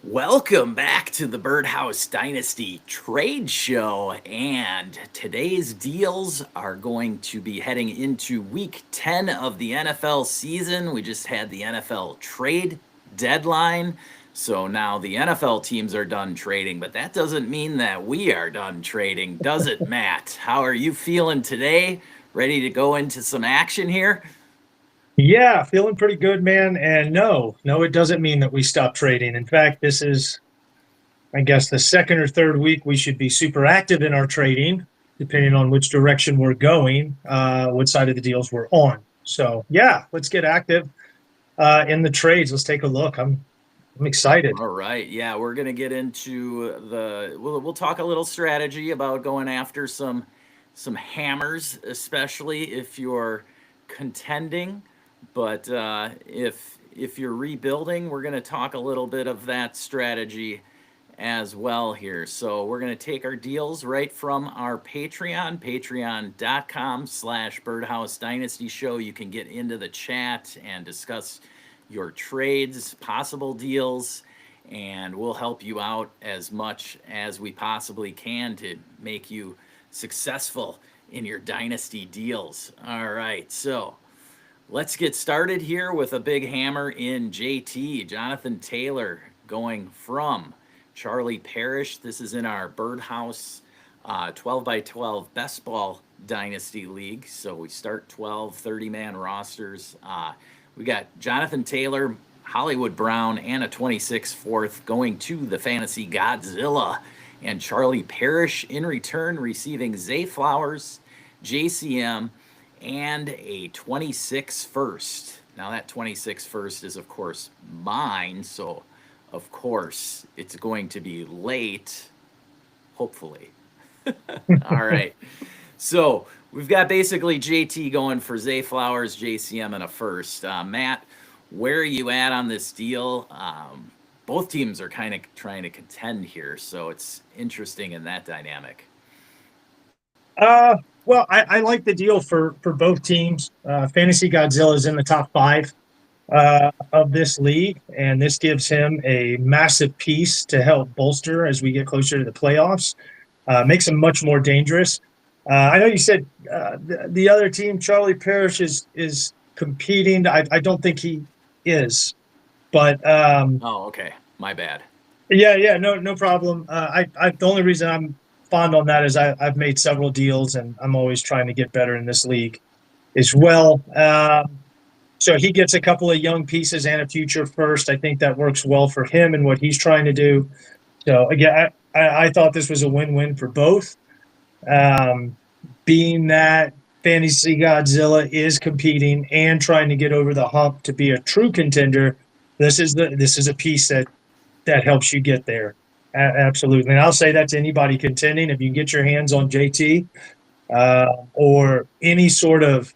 Welcome back to the Birdhouse Dynasty Trade Show. And today's deals are going to be heading into week 10 of the NFL season. We just had the NFL trade deadline. So now the NFL teams are done trading, but that doesn't mean that we are done trading, does it, Matt? How are you feeling today? Ready to go into some action here? Yeah, feeling pretty good, man. And no, it doesn't mean that we stop trading. In fact, this is, I guess, the second or third week we should be super active in our trading, depending on which direction we're going, what side of the deals we're on. So yeah, let's get active in the trades. Let's take a look. I'm excited. All right. Yeah, we're gonna get into we'll talk a little strategy about going after some hammers, especially if you're contending. But if you're rebuilding, we're gonna talk a little bit of that strategy as well here. So we're gonna take our deals right from our Patreon, patreon.com/birdhouse dynasty show. You can get into the chat and discuss your trades, possible deals, and we'll help you out as much as we possibly can to make you successful in your dynasty deals. All right, so let's get started here with a big hammer in JT. Jonathan Taylor going from Charlie Parrish. This is in our Birdhouse 12 by 12 Best Ball Dynasty League. So we start 12 30-man rosters. We got Jonathan Taylor, Hollywood Brown, and a 26 fourth going to the Fantasy Godzilla. And Charlie Parrish in return receiving Zay Flowers, JCM, and a 26 first. Now that 26 first is of course mine, so of course it's going to be late, hopefully. All right. So we've got basically JT going for Zay Flowers, JCM, and a first. Matt, where are you at on this deal? Both teams are kind of trying to contend here, so it's interesting in that dynamic. Uh, well, I like the deal for both teams. Fantasy Godzilla is in the top five of this league, and this gives him a massive piece to help bolster as we get closer to the playoffs. Makes him much more dangerous. I know you said the other team, Charlie Parrish, is competing. I don't think he is, but Oh, okay. My bad. yeah, no problem. The only reason I'm fond on that is I've made several deals, and I'm always trying to get better in this league as well. So he gets a couple of young pieces and a future first. I think that works well for him and what he's trying to do. So again, I thought this was a win-win for both. Um, Being that Fantasy Godzilla is competing and trying to get over the hump to be a true contender, this is a piece that helps you get there. Absolutely, and I'll say that to anybody contending. If you can get your hands on JT or any sort of,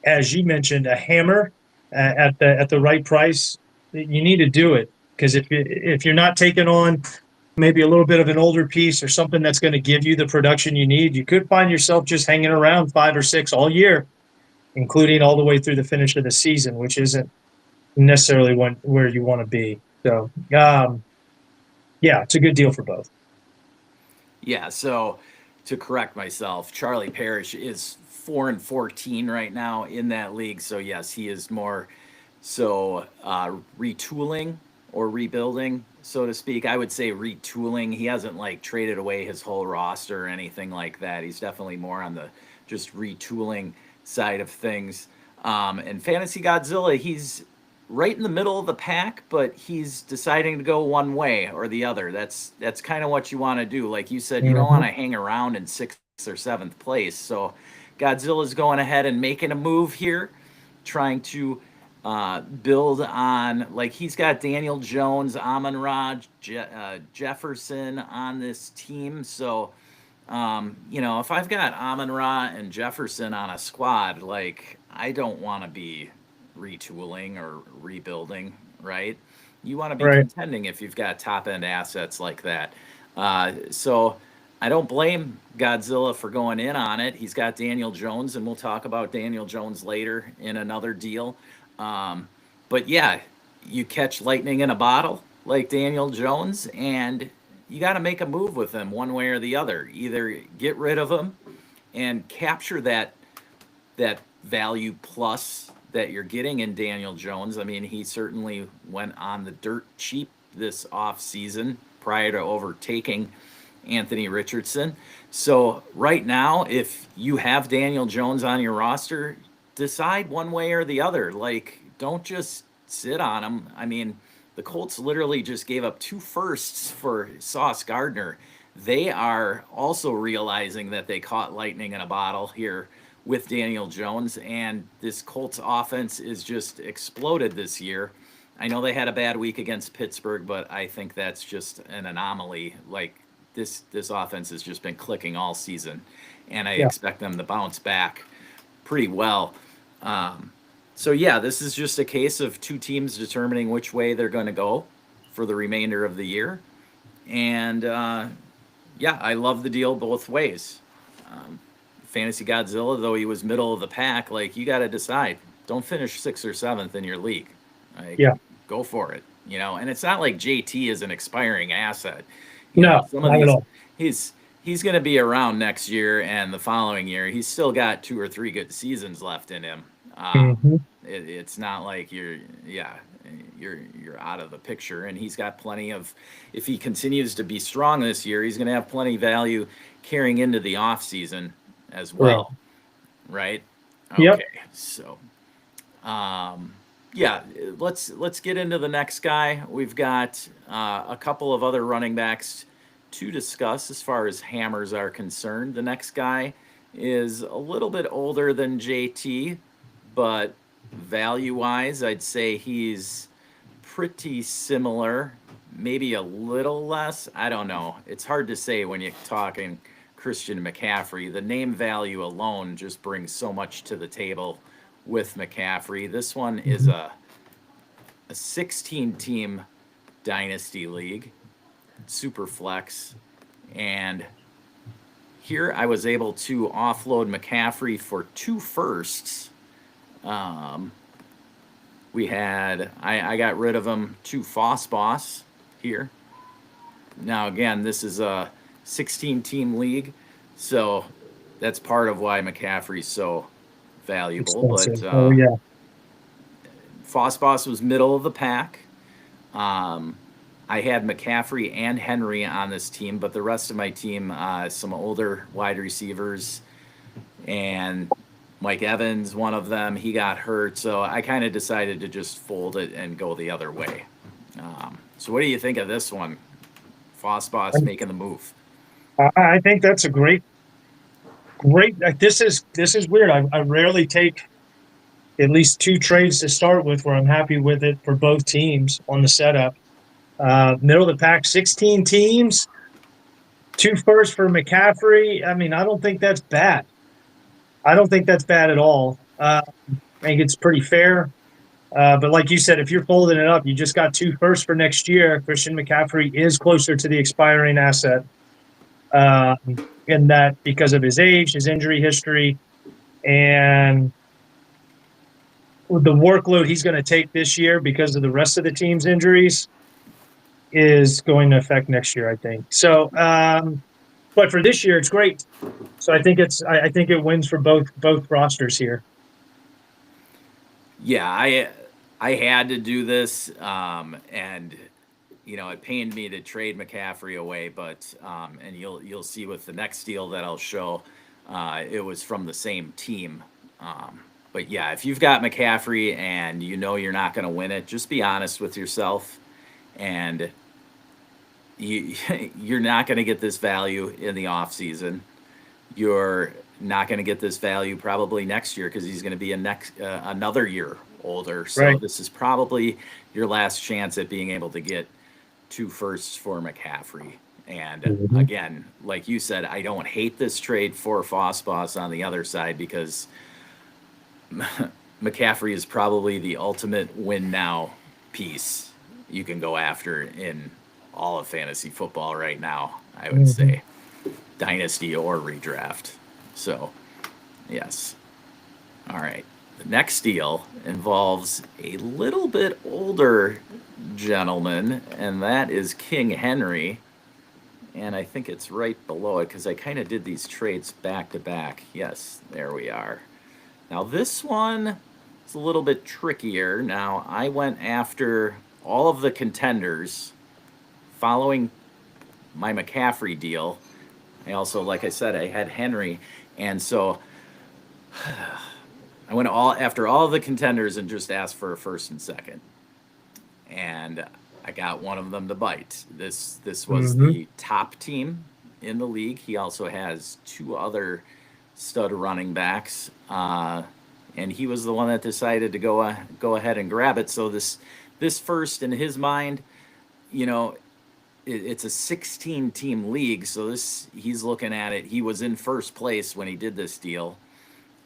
as you mentioned, a hammer at the right price, you need to do it because if you're not taking on maybe a little bit of an older piece or something that's going to give you the production you need, you could find yourself just hanging around five or six all year, including all the way through the finish of the season, which isn't necessarily where you want to be. So, yeah, it's a good deal for both. Yeah, so to correct myself, Charlie Parrish is 4-14 right now in that league. So yes, he is more so retooling or rebuilding, so to speak. I would say retooling. He hasn't like traded away his whole roster or anything like that. He's definitely more on the just retooling side of things. And Fantasy Godzilla, he's right in the middle of the pack, but he's deciding to go one way or the other. That's kind of what you want to do. Like you said, you don't want Mhm. to hang around in sixth or seventh place. So Godzilla's going ahead and making a move here, trying to build on, like he's got Daniel Jones, Amon Ra, Jefferson on this team. So if I've got Amon Ra and Jefferson on a squad, like I don't want to be retooling or rebuilding, right? You want to be Right. contending if you've got top end assets like that. So I don't blame Godzilla for going in on it. He's got Daniel Jones, and we'll talk about Daniel Jones later in another deal. Um, but yeah, you catch lightning in a bottle, like Daniel Jones, and you got to make a move with him one way or the other. Either get rid of him and capture that value plus that you're getting in Daniel Jones. I mean, he certainly went on the dirt cheap this off season prior to overtaking Anthony Richardson. So right now, if you have Daniel Jones on your roster, decide one way or the other. Like, don't just sit on him. I mean, the Colts literally just gave up 2 firsts for Sauce Gardner. They are also realizing that they caught lightning in a bottle here with Daniel Jones, and this Colts offense is just exploded this year. I know they had a bad week against Pittsburgh, but I think that's just an anomaly. Like, this offense has just been clicking all season, and I Yeah. expect them to bounce back pretty well. So yeah, this is just a case of two teams determining which way they're going to go for the remainder of the year, and yeah, I love the deal both ways. Fantasy Godzilla, though he was middle of the pack, like, you got to decide. Don't finish 6th or 7th in your league. Like, Yeah. go for it. And it's not like JT is an expiring asset. No, Some of not at these, all. he's going to be around next year and the following year. He's still got 2 or 3 good seasons left in him. Hmm. It's not like you're out of the picture, and he's got plenty of. If he continues to be strong this year, he's going to have plenty of value carrying into the off season as well, right? Yep. Okay, so yeah, let's get into the next guy. We've got a couple of other running backs to discuss as far as hammers are concerned. The next guy is a little bit older than JT, but value wise, I'd say he's pretty similar, maybe a little less. I don't know. It's hard to say when you're talking Christian McCaffrey. The name value alone just brings so much to the table with McCaffrey. This one is a 16 team Dynasty league, super flex. And here I was able to offload McCaffrey for 2 firsts. I got rid of him to Boss here. Now, again, this is a 16 team league, so that's part of why McCaffrey's so valuable. Expensive. But Oh yeah. Boss was middle of the pack. I had McCaffrey and Henry on this team, but the rest of my team, some older wide receivers, and Mike Evans, one of them, he got hurt, so I kind of decided to just fold it and go the other way. So what do you think of this one? Boss making the move. I think that's a great. Like, this is weird. I rarely take at least 2 trades to start with where I'm happy with it for both teams on the setup. Middle of the pack, 16 teams, 2 firsts for McCaffrey. I mean, I don't think that's bad. I don't think that's bad at all. I think it's pretty fair. But like you said, if you're folding it up, you just got 2 firsts for next year. Christian McCaffrey is closer to the expiring asset in that because of his age, his injury history, and the workload he's going to take this year because of the rest of the team's injuries is going to affect next year, I think. So, but for this year, it's great. So I think I think it wins for both rosters here. Yeah, I had to do this, and it pained me to trade McCaffrey away, but and you'll see with the next deal that I'll show, it was from the same team. But yeah, if you've got McCaffrey and you're not going to win it, just be honest with yourself, and you're not going to get this value in the off season. You're not going to get this value probably next year because he's going to be another year older. So Right. this is probably your last chance at being able to get 2 firsts for McCaffrey. And Mhm. again, like you said, I don't hate this trade for Boss on the other side because McCaffrey is probably the ultimate win now piece you can go after in all of fantasy football right now, I would say. Dynasty or redraft. So, yes. All right. The next deal involves a little bit older gentleman, and that is King Henry. And I think it's right below it because I kind of did these trades back to back. Yes, there we are. Now, this one is a little bit trickier. Now, I went after all of the contenders following my McCaffrey deal. I also, like I said, I had Henry. And so I went after all of the contenders and just asked for a first and second. And I got one of them to bite. This was the top team in the league. He also has two other stud running backs, and he was the one that decided to go ahead and grab it. So this first in his mind, it's a 16 team league. So he's looking at it. He was in first place when he did this deal.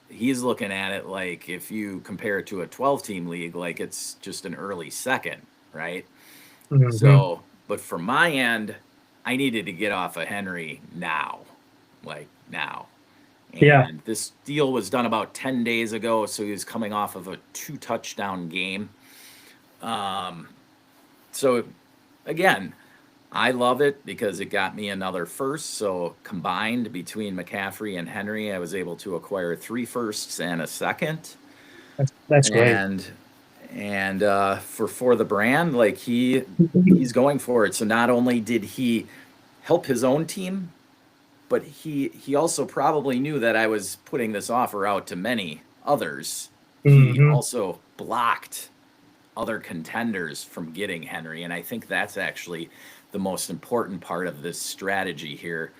He's looking at it like if you compare it to a 12 team league, like it's just an early second, right? Mm-hmm. So, but from my end, I needed to get off of Henry now, like now. And this deal was done about 10 days ago, so he was coming off of a 2-touchdown game. So, again, I love it because it got me another first. So, combined between McCaffrey and Henry, I was able to acquire 3 firsts and a second. That's great. And for the brand, like he's going for it. So not only did he help his own team, but he also probably knew that I was putting this offer out to many others. He also blocked other contenders from getting Henry, and I think that's actually the most important part of this strategy here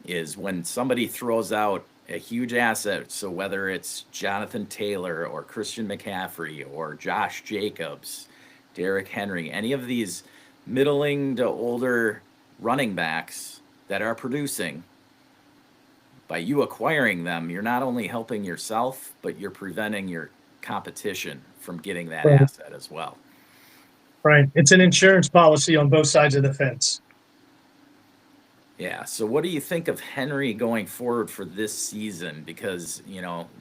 is when somebody throws out a huge asset. So whether it's Jonathan Taylor or Christian McCaffrey or Josh Jacobs, Derrick Henry, any of these middling to older running backs that are producing, by you acquiring them, you're not only helping yourself, but you're preventing your competition from getting that asset as well. Right. It's an insurance policy on both sides of the fence. Yeah. So what do you think of Henry going forward for this season? Because,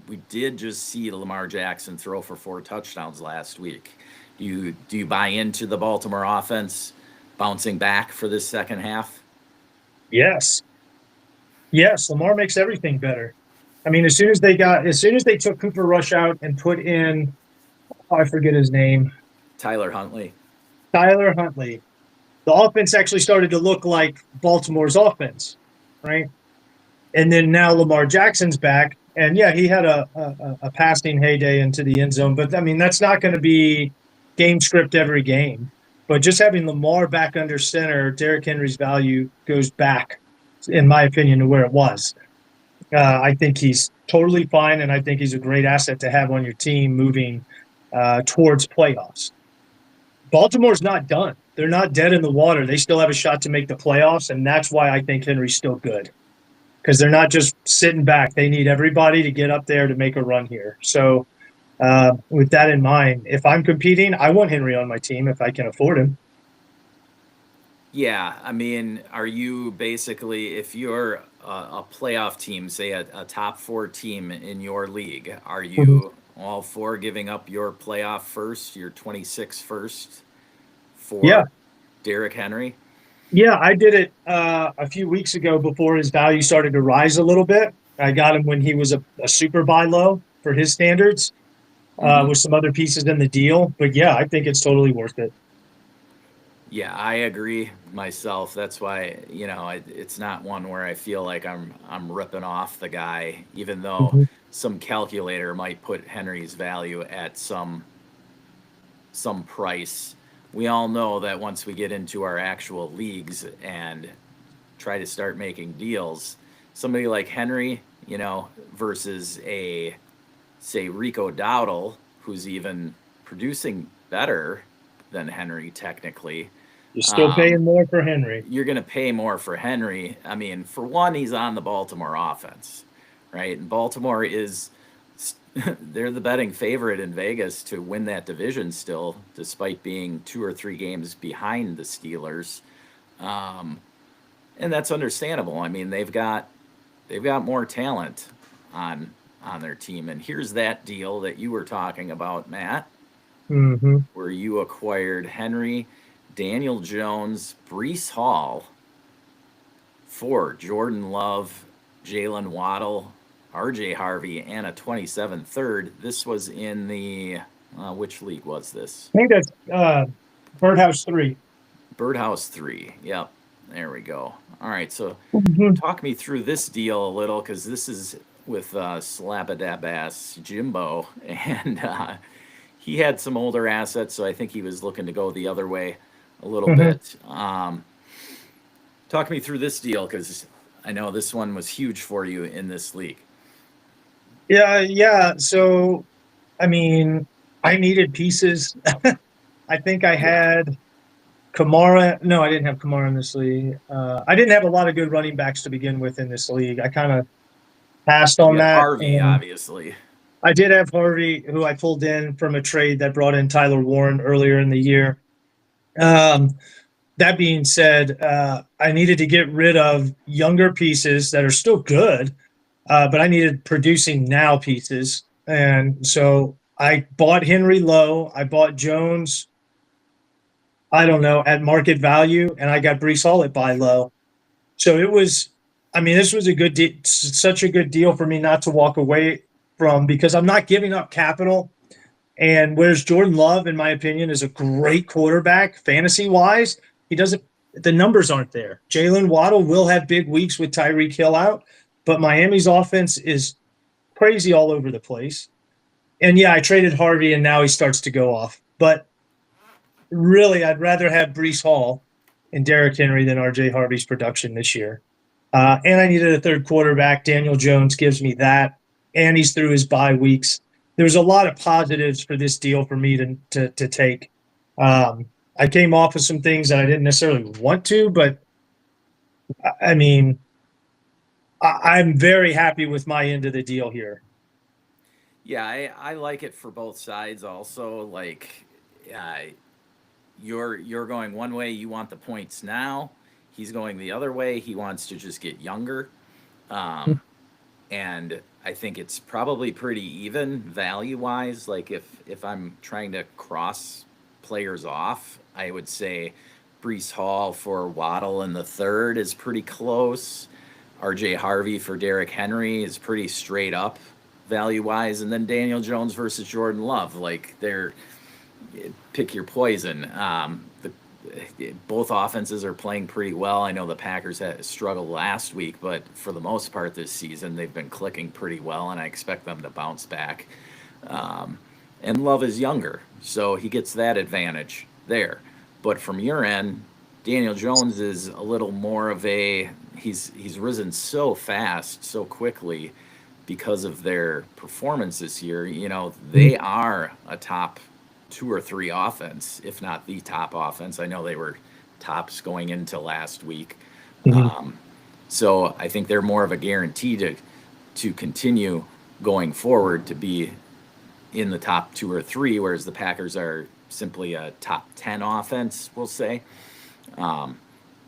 we did just see Lamar Jackson throw for 4 touchdowns last week. Do you buy into the Baltimore offense bouncing back for this second half? Yes. Yes. Lamar makes everything better. I mean, as soon as they took Cooper Rush out and put in, I forget his name. Tyler Huntley. The offense actually started to look like Baltimore's offense, right? And then now Lamar Jackson's back, and he had a passing heyday into the end zone. But I mean, that's not going to be game script every game. But just having Lamar back under center, Derrick Henry's value goes back, in my opinion, to where it was. I think he's totally fine, and I think he's a great asset to have on your team moving towards playoffs. Baltimore's not done. They're not dead in the water. They still have a shot to make the playoffs, and that's why I think Henry's still good. Because they're not just sitting back. They need everybody to get up there to make a run here. So with that in mind, if I'm competing, I want Henry on my team if I can afford him. Yeah, I mean, are you basically, if you're a playoff team, say a top 4 team in your league, are you all for giving up your playoff first, your 26 first for Derrick Henry? Yeah, I did it a few weeks ago before his value started to rise a little bit. I got him when he was a super buy low for his standards with some other pieces in the deal. But yeah, I think it's totally worth it. Yeah, I agree myself. That's why, it's not one where I feel like I'm ripping off the guy, even though some calculator might put Henry's value at some price. We all know that once we get into our actual leagues and try to start making deals, somebody like Henry, versus say Rico Dowdle, who's even producing better than Henry technically. You're still paying more for Henry. You're going to pay more for Henry. I mean, for one, he's on the Baltimore offense, right? And Baltimore they're the betting favorite in Vegas to win that division still, despite being 2 or 3 games behind the Steelers. And that's understandable. I mean, they've got more talent on on their team. And here's that deal that you were talking about, Matt, Mm-hmm. where you acquired Henry, Daniel Jones, Brees Hall for Jordan Love, Jalen Waddle, RJ Harvey, and a 27 third. This was in the, which league was this? I think that's Birdhouse 3. Birdhouse 3. Yep. There we go. All right. So Mm-hmm. talk me through this deal a little, because this is with Slabadabass Jimbo. And he had some older assets, so I think he was looking to go the other way a little Mm-hmm. bit. Talk me through this deal, because I know this one was huge for you in this league. Yeah. So, I mean, I needed pieces. I think I Yeah. had Kamara. No, I didn't have Kamara in this league. I didn't have a lot of good running backs to begin with in this league. I kind of passed on You had that. Harvey, And obviously. I did have Harvey, who I pulled in from a trade that brought in Tyler Warren earlier in the year. Um, that being said, I needed to get rid of younger pieces that are still good, but I needed producing now pieces. And so I bought Henry low. I bought Jones, I don't know, at market value, and I got Brees Hall at buy low. So it was, I mean, this was such a good deal for me not to walk away from, because I'm not giving up capital. And whereas Jordan Love, in my opinion, is a great quarterback fantasy wise, he doesn't, the numbers aren't there. Jalen Waddle will have big weeks with Tyreek Hill out, but Miami's offense is crazy all over the place. And yeah, I traded Harvey and now he starts to go off. But really, I'd rather have Brees Hall and Derrick Henry than RJ Harvey's production this year. And I needed a third quarterback. Daniel Jones gives me that. And he's through his bye weeks. There's a lot of positives for this deal for me to take. I came off of some things that I didn't necessarily want to, but I mean, I'm very happy with my end of the deal here. Yeah, I like it for both sides also. Like, uh, you're going one way, you want the points now. He's going the other way, he wants to just get younger. And I think it's probably pretty even value wise. Like, if I'm trying to cross players off, I would say Brees Hall for Waddle in the third is pretty close. RJ Harvey for Derrick Henry is pretty straight up value wise, and then Daniel Jones versus Jordan Love. Like, they're, pick your poison. Both offenses are playing pretty well. I know the Packers had struggled last week, but for the most part this season, they've been clicking pretty well, and I expect them to bounce back. And Love is younger, so he gets that advantage there. But from your end, Daniel Jones is a little more of a, he's risen so fast, so quickly because of their performance this year. You know, they are a top 2 or 3 offense, if not the top offense. I know they were tops going into last week. Mhm. So I think they're more of a guarantee to continue going forward to be in the top 2 or 3, whereas the Packers are simply a top 10 offense, we'll say.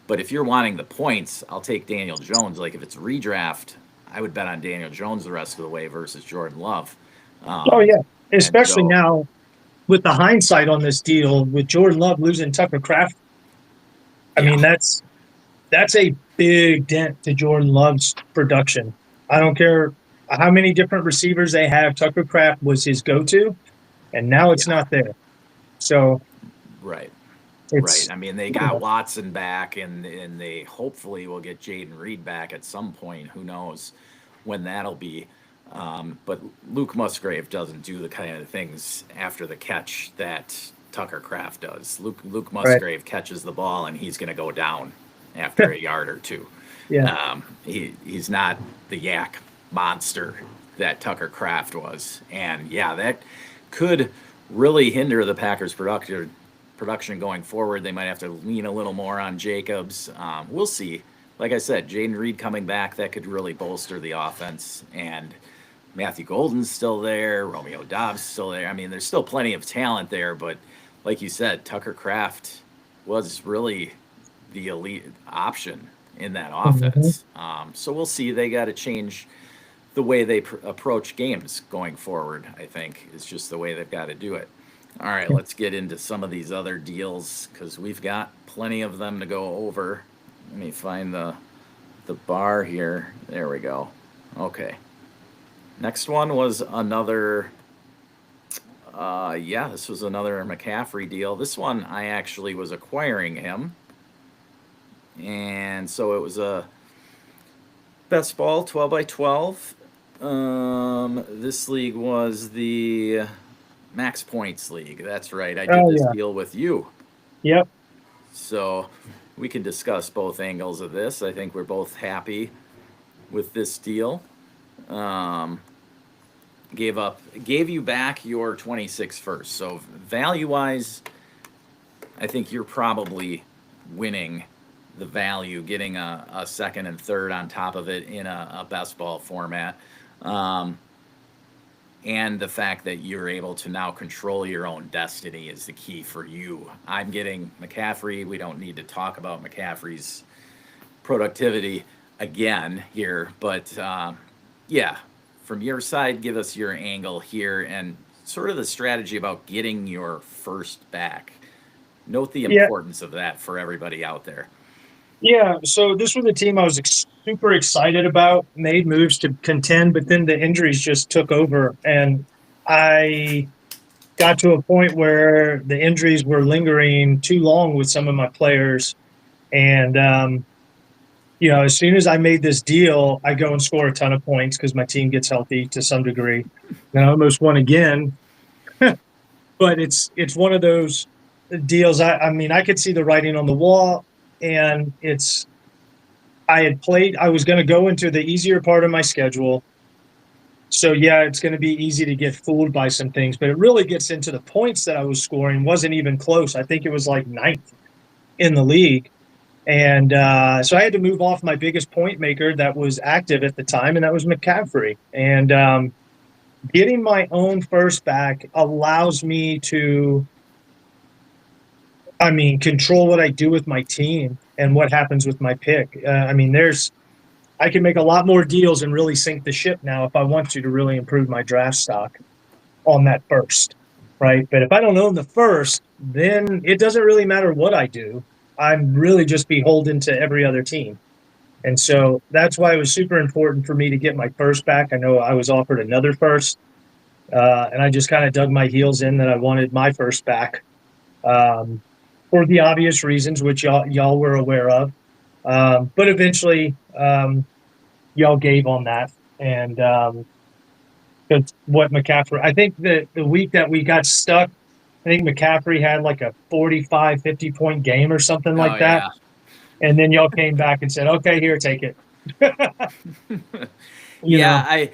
But if you're wanting the points, I'll take Daniel Jones. Like, if it's redraft, I would bet on Daniel Jones the rest of the way versus Jordan Love. Oh Um, yeah, and especially so, now with the hindsight on this deal with Jordan Love losing Tucker Craft. I yeah, mean, that's a big dent to Jordan Love's production. I don't care how many different receivers they have. Tucker Craft was his go-to, and now it's yeah, not there. So right. Right. it's I mean, they got Watson back, and they hopefully will get Jaden Reed back at some point. Who knows when that'll be? But Luke Musgrave doesn't do the kind of things after the catch that Tucker Kraft does. Luke right. Musgrave catches the ball, and he's going to go down after a yard or two. Yeah. He's not the yak monster that Tucker Kraft was, and yeah, that could really hinder the Packers' production going forward. They might have to lean a little more on Jacobs. We'll see. Like I said, Jaden Reed coming back, that could really bolster the offense. And Matthew Golden's still there. Romeo Dobbs still there. I mean, there's still plenty of talent there. But like you said, Tucker Kraft was really the elite option in that Mhm. offense. So we'll see. They got to change the way they approach games going forward. I think is just the way they've got to do it. All right, let's get into some of these other deals because we've got plenty of them to go over. Let me find the bar here. There we go. Okay. Next one was another. Yeah, this was another McCaffrey deal. This one I actually was acquiring him, and so it was a best ball 12 by 12. This league was the Max Points League. That's right. I did Oh this yeah. deal with you. Yep. So we can discuss both angles of this. I think we're both happy with this deal. Um, gave you back your 26 first. So value wise, I think you're probably winning the value, getting a second and third on top of it in a best ball format. And the fact that you're able to now control your own destiny is the key for you. I'm getting McCaffrey. We don't need to talk about McCaffrey's productivity again here, but yeah, from your side, give us your angle here and sort of the strategy about getting your first back. Note the Yeah. importance of that for everybody out there. Yeah. So this was a team I was super excited about, made moves to contend, but then the injuries just took over. And I got to a point where the injuries were lingering too long with some of my players. And, as soon as I made this deal, I go and score a ton of points because my team gets healthy to some degree. And I almost won again. But it's one of those deals. I mean, I could see the writing on the wall, and I was going to go into the easier part of my schedule. So yeah, it's going to be easy to get fooled by some things, but it really gets into the points that I was scoring wasn't even close. I think it was like ninth in the league. And so I had to move off my biggest point maker that was active at the time, and that was McCaffrey. And getting my own first back allows me to, control what I do with my team and what happens with my pick. I can make a lot more deals and really sink the ship now if I want to really improve my draft stock on that first, right? But if I don't own the first, then it doesn't really matter what I do. I'm really just beholden to every other team. And so that's why it was super important for me to get my first back. I know I was offered another first, and I just kind of dug my heels in that I wanted my first back um, for the obvious reasons, which y'all were aware of. But eventually, y'all gave on that. And because what McCaffrey, I think the week that we got stuck, I think McCaffrey had like a 45, 50 point game or something Oh like that. yeah. And then y'all came back and said, okay, here, take it. you Yeah, know, I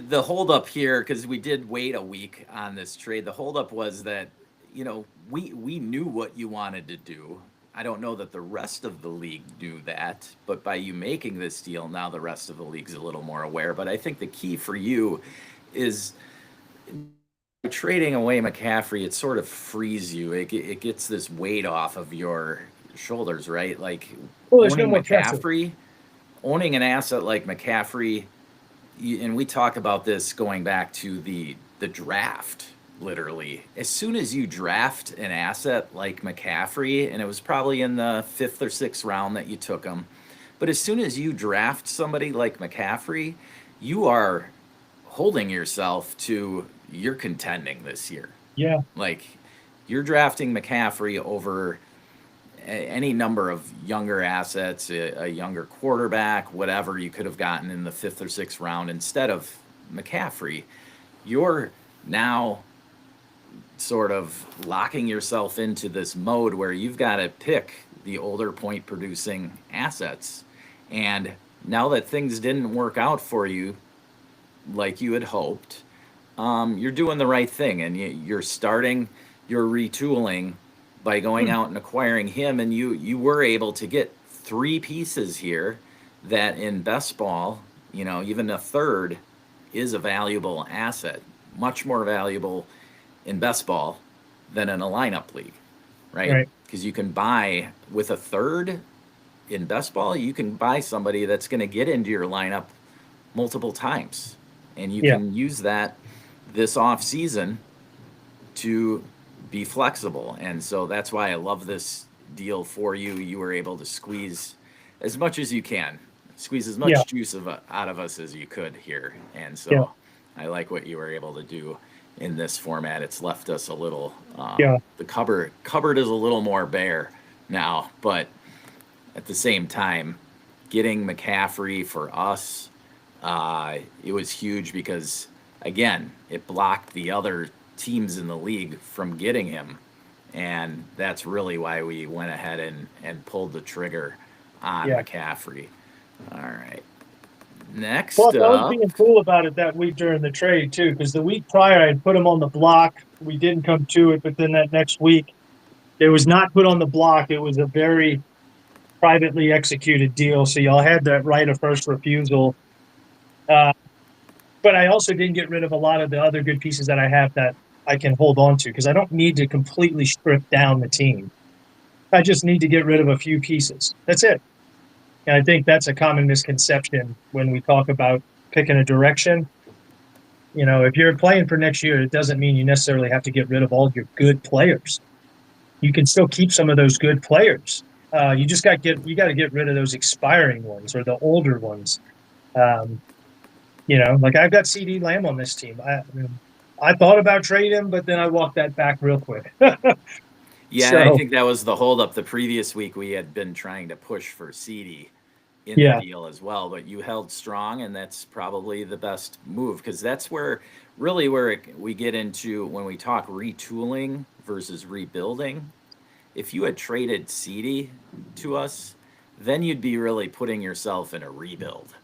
the hold up here because we did wait a week on this trade. The hold up was that we knew what you wanted to do. I don't know that the rest of the league knew that, but by you making this deal, now the rest of the league's a little more aware. But I think the key for you is trading away McCaffrey. It sort of frees you. It gets this weight off of your shoulders, right? Like well, there's no owning more pressure. McCaffrey, owning an asset like McCaffrey, and we talk about this going back to the draft. Literally, as soon as you draft an asset like McCaffrey, and it was probably in the fifth or sixth round that you took him, but as soon as you draft somebody like McCaffrey, you are holding yourself to you're contending this year. Yeah. Like you're drafting McCaffrey over any number of younger assets, a younger quarterback, whatever you could have gotten in the fifth or sixth round instead of McCaffrey. You're now sort of locking yourself into this mode where you've got to pick the older point producing assets. And now that things didn't work out for you like you had hoped, you're doing the right thing and you're starting your retooling by going Hmm. out and acquiring him. And you were able to get three pieces here that in best ball, even a third is a valuable asset, much more valuable in best ball than in a lineup league, right? Right. Because you can buy with a third in best ball, you can buy somebody that's going to get into your lineup multiple times, and you Yeah. can use that this off season to be flexible. And so that's why I love this deal for you. You were able to squeeze as much as you can, squeeze as Yeah. much juice out of us as you could here. And Yeah. so I like what you were able to do in this format. It's left us a little, Yeah. the cupboard is a little more bare now, but at the same time, getting McCaffrey for us, it was huge because, again, it blocked the other teams in the league from getting him. And that's really why we went ahead and pulled the trigger on Yeah. McCaffrey. All right. Next Plus, I was up, being cool about it that week during the trade too, because the week prior I'd put him on the block. We didn't come to it, but then that next week it was not put on the block. It was a very privately executed deal, so y'all had that right of first refusal. Uh, but I also didn't get rid of a lot of the other good pieces that I have that I can hold on to because I don't need to completely strip down the team. I just need to get rid of a few pieces. That's it. And I think that's a common misconception when we talk about picking a direction. You know, if you're playing for next year, it doesn't mean you necessarily have to get rid of all your good players. You can still keep some of those good players. You just got to get rid of those expiring ones or the older ones. Um, you know, like I've got CD Lamb on this team. I thought about trading him, but then I walked that back real quick. yeah, and I So think that was the holdup the previous week. We had been trying to push for CD in the yeah, deal as well, but you held strong, and that's probably the best move because that's where really we get into when we talk retooling versus rebuilding. If you had traded CD to us, then you'd be really putting yourself in a rebuild,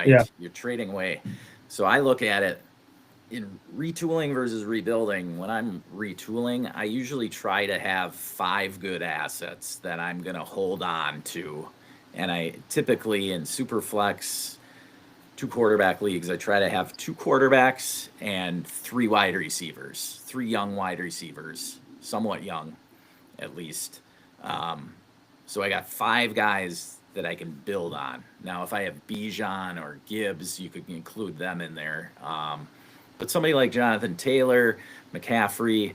yeah, right? You're trading away. So I look at it in retooling versus rebuilding. When I'm retooling, I usually try to have 5 good assets that I'm going to hold on to. And I typically in Superflex, 2 quarterback leagues, I try to have 2 quarterbacks and 3 wide receivers, 3 young wide receivers, somewhat young at least. Um, so I got 5 guys that I can build on. Now, if I have Bijan or Gibbs, you could include them in there. But somebody like Jonathan Taylor, McCaffrey,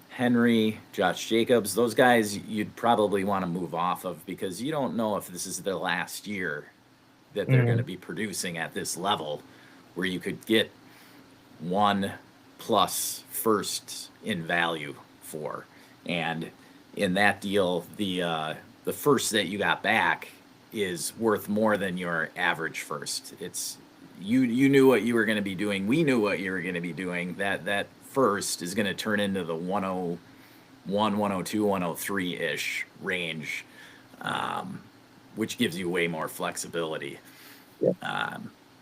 Henry, Josh Jacobs, those guys you'd probably want to move off of because you don't know if this is their last year that they're going to mm, be producing at this level where you could get 1+ firsts in value for. And in that deal, the first that you got back is worth more than your average first. It's you knew what you were going to be doing. We knew what you were going to be doing. That first is going to turn into the 101, 102, 103 ish range, um, which gives you way more flexibility. yeah.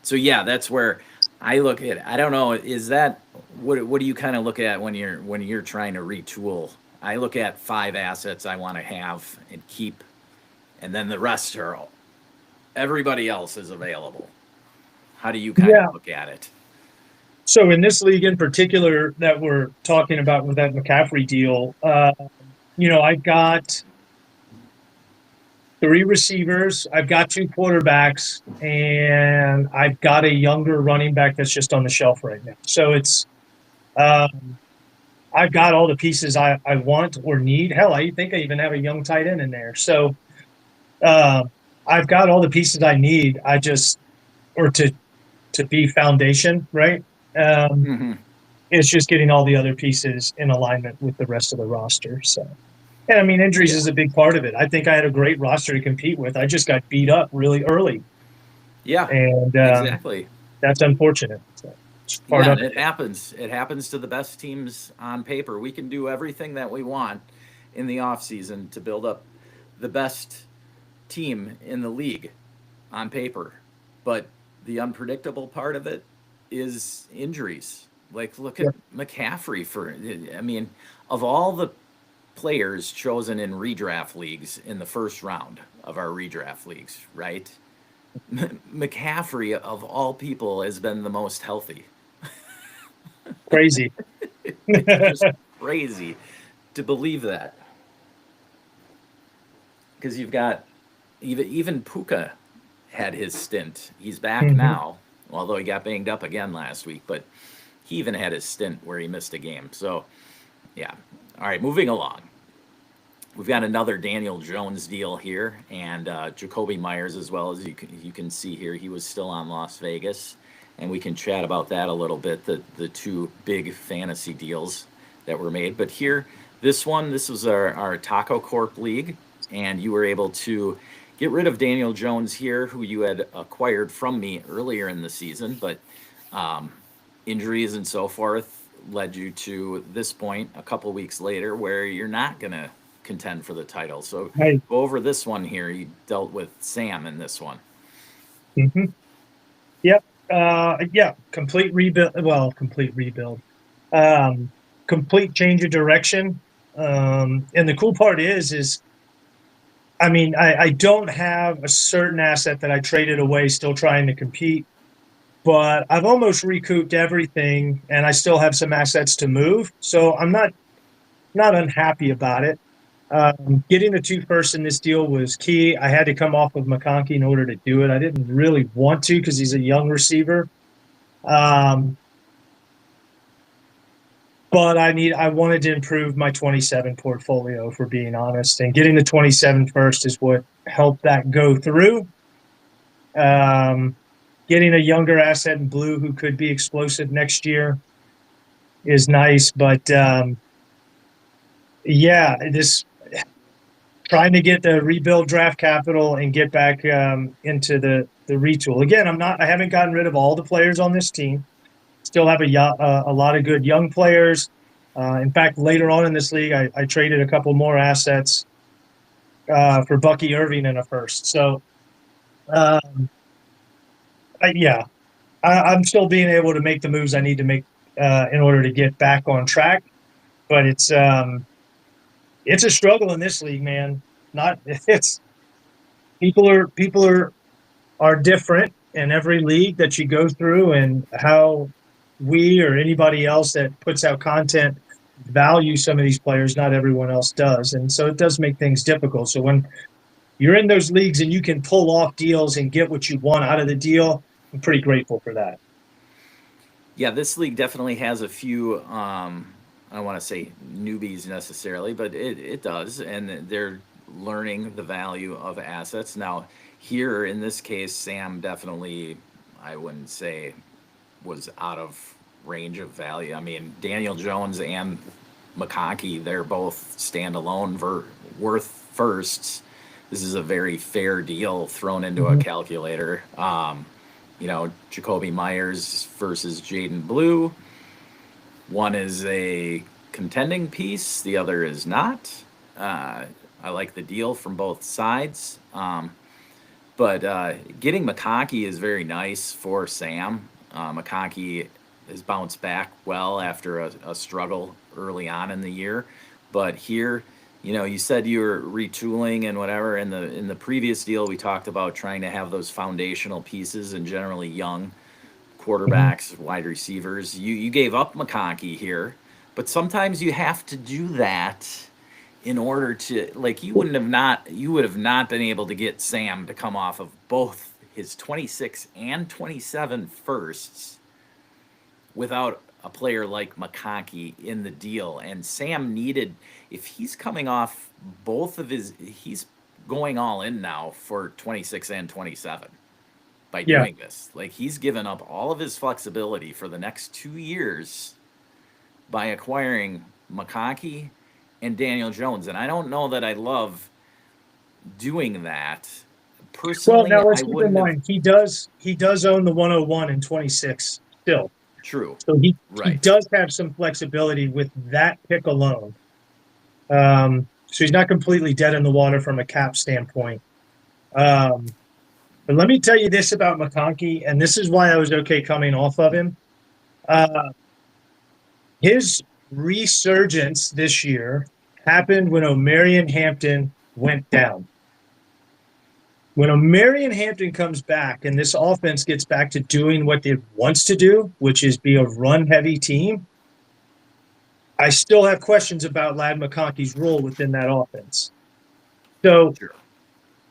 So yeah, that's where I look at it. I don't know, is that what do you kind of look at when you're trying to retool? I look at 5 assets I want to have and keep, and then the rest are everybody else is available. How do you kind of Yeah. look at it? So in this league in particular that we're talking about with that McCaffrey deal, you know, I've got 3 receivers, I've got 2 quarterbacks, and I've got a younger running back that's just on the shelf right now. So it's um, I've got all the pieces I want or need. Hell, I think I even have a young tight end in there. So uh, I've got all the pieces I need. I just or to be foundation, right? Um, Mm-hmm. it's just getting all the other pieces in alignment with the rest of the roster. So, and I mean, injuries Yeah. is a big part of it. I think I had a great roster to compete with. I just got beat up really early, Yeah, and exactly. that's unfortunate. So it's part Yeah, of and it it. happens. It happens to the best teams on paper. We can do everything that we want in the off season to build up the best team in the league on paper. But the unpredictable part of it is injuries. Like look at Yeah. McCaffrey for I mean, of all the players chosen in redraft leagues in the first round of our redraft leagues, right? McCaffrey of all people has been the most healthy. Crazy. It's just crazy to believe that because you've got even Puka had his stint. He's back hmm now. although he got banged up again last week, but he even had his stint where he missed a game. So, yeah. All right, moving along. We've got another Daniel Jones deal here, and Jacoby Myers as well. As you can see here, he was still on Las Vegas, and we can chat about that a little bit, the two big fantasy deals that were made. But here, this was our Taco Corp League, and you were able to get rid of Daniel Jones here, who you had acquired from me earlier in the season, but injuries and so forth led you to this point a couple weeks later where you're not going to contend for the title. So Hey. go over this one here. You dealt with Sam in this one. Mm-hmm. Yep. Yeah. Complete rebuild. Well, complete rebuild. Complete change of direction. And the cool part is, I mean, I don't have a certain asset that I traded away, still trying to compete, but I've almost recouped everything, and I still have some assets to move. So I'm not unhappy about it. Getting the 2 firsts in this deal was key. I had to come off of McConkey in order to do it. I didn't really want to because he's a young receiver. But I wanted to improve my 27 portfolio, for being honest. And getting the 27 first is what helped that go through. Getting a younger asset in blue who could be explosive next year is nice. But yeah, this trying to get the rebuild draft capital and get back into the retool. Again, I haven't gotten rid of all the players on this team. Still have a lot of good young players. In fact, later on in this league, I traded a couple more assets for Bucky Irving in a first. So, yeah, I'm still being able to make the moves I need to make in order to get back on track. But it's a struggle in this league, man. People are different in every league that you go through, and how we or anybody else that puts out content value some of these players. Not everyone else does, and so it does make things difficult. So when you're in those leagues and you can pull off deals and get what you want out of the deal, I'm pretty grateful for that. Yeah, this league definitely has a few, I don't want to say newbies necessarily, but it does. And they're learning the value of assets. Now, here in this case, Sam definitely, I wouldn't say, was out of range of value. I mean, Daniel Jones and McConkey, they're both standalone worth firsts. This is a very fair deal thrown into a calculator. Jacoby Myers versus Jaden Blue. One is a contending piece, the other is not. I like the deal from both sides. But getting McConkey is very nice for Sam. McConkey has bounced back well after a struggle early on in the year. But here, you said you were retooling and whatever. In the previous deal, we talked about trying to have those foundational pieces and generally young quarterbacks, wide receivers. You gave up McConkey here, but sometimes you have to do that in order to, like, you would have not been able to get Sam to come off of both his 26 and 27 firsts without a player like McConkey in the deal. And Sam needed, if he's coming off both of he's going all in now for 26 and 27 by doing this. Like, he's given up all of his flexibility for the next 2 years by acquiring McConkey and Daniel Jones. And I don't know that I love doing that. Personally, well, now let's keep in mind, he does own the 101 and 26 still. True. So he does have some flexibility with that pick alone. So he's not completely dead in the water from a cap standpoint. But let me tell you this about McConkey, and this is why I was okay coming off of him. His resurgence this year happened when O'Marion Hampton went down. When O'Marion Hampton comes back and this offense gets back to doing what it wants to do, which is be a run-heavy team, I still have questions about Ladd McConkey's role within that offense. So,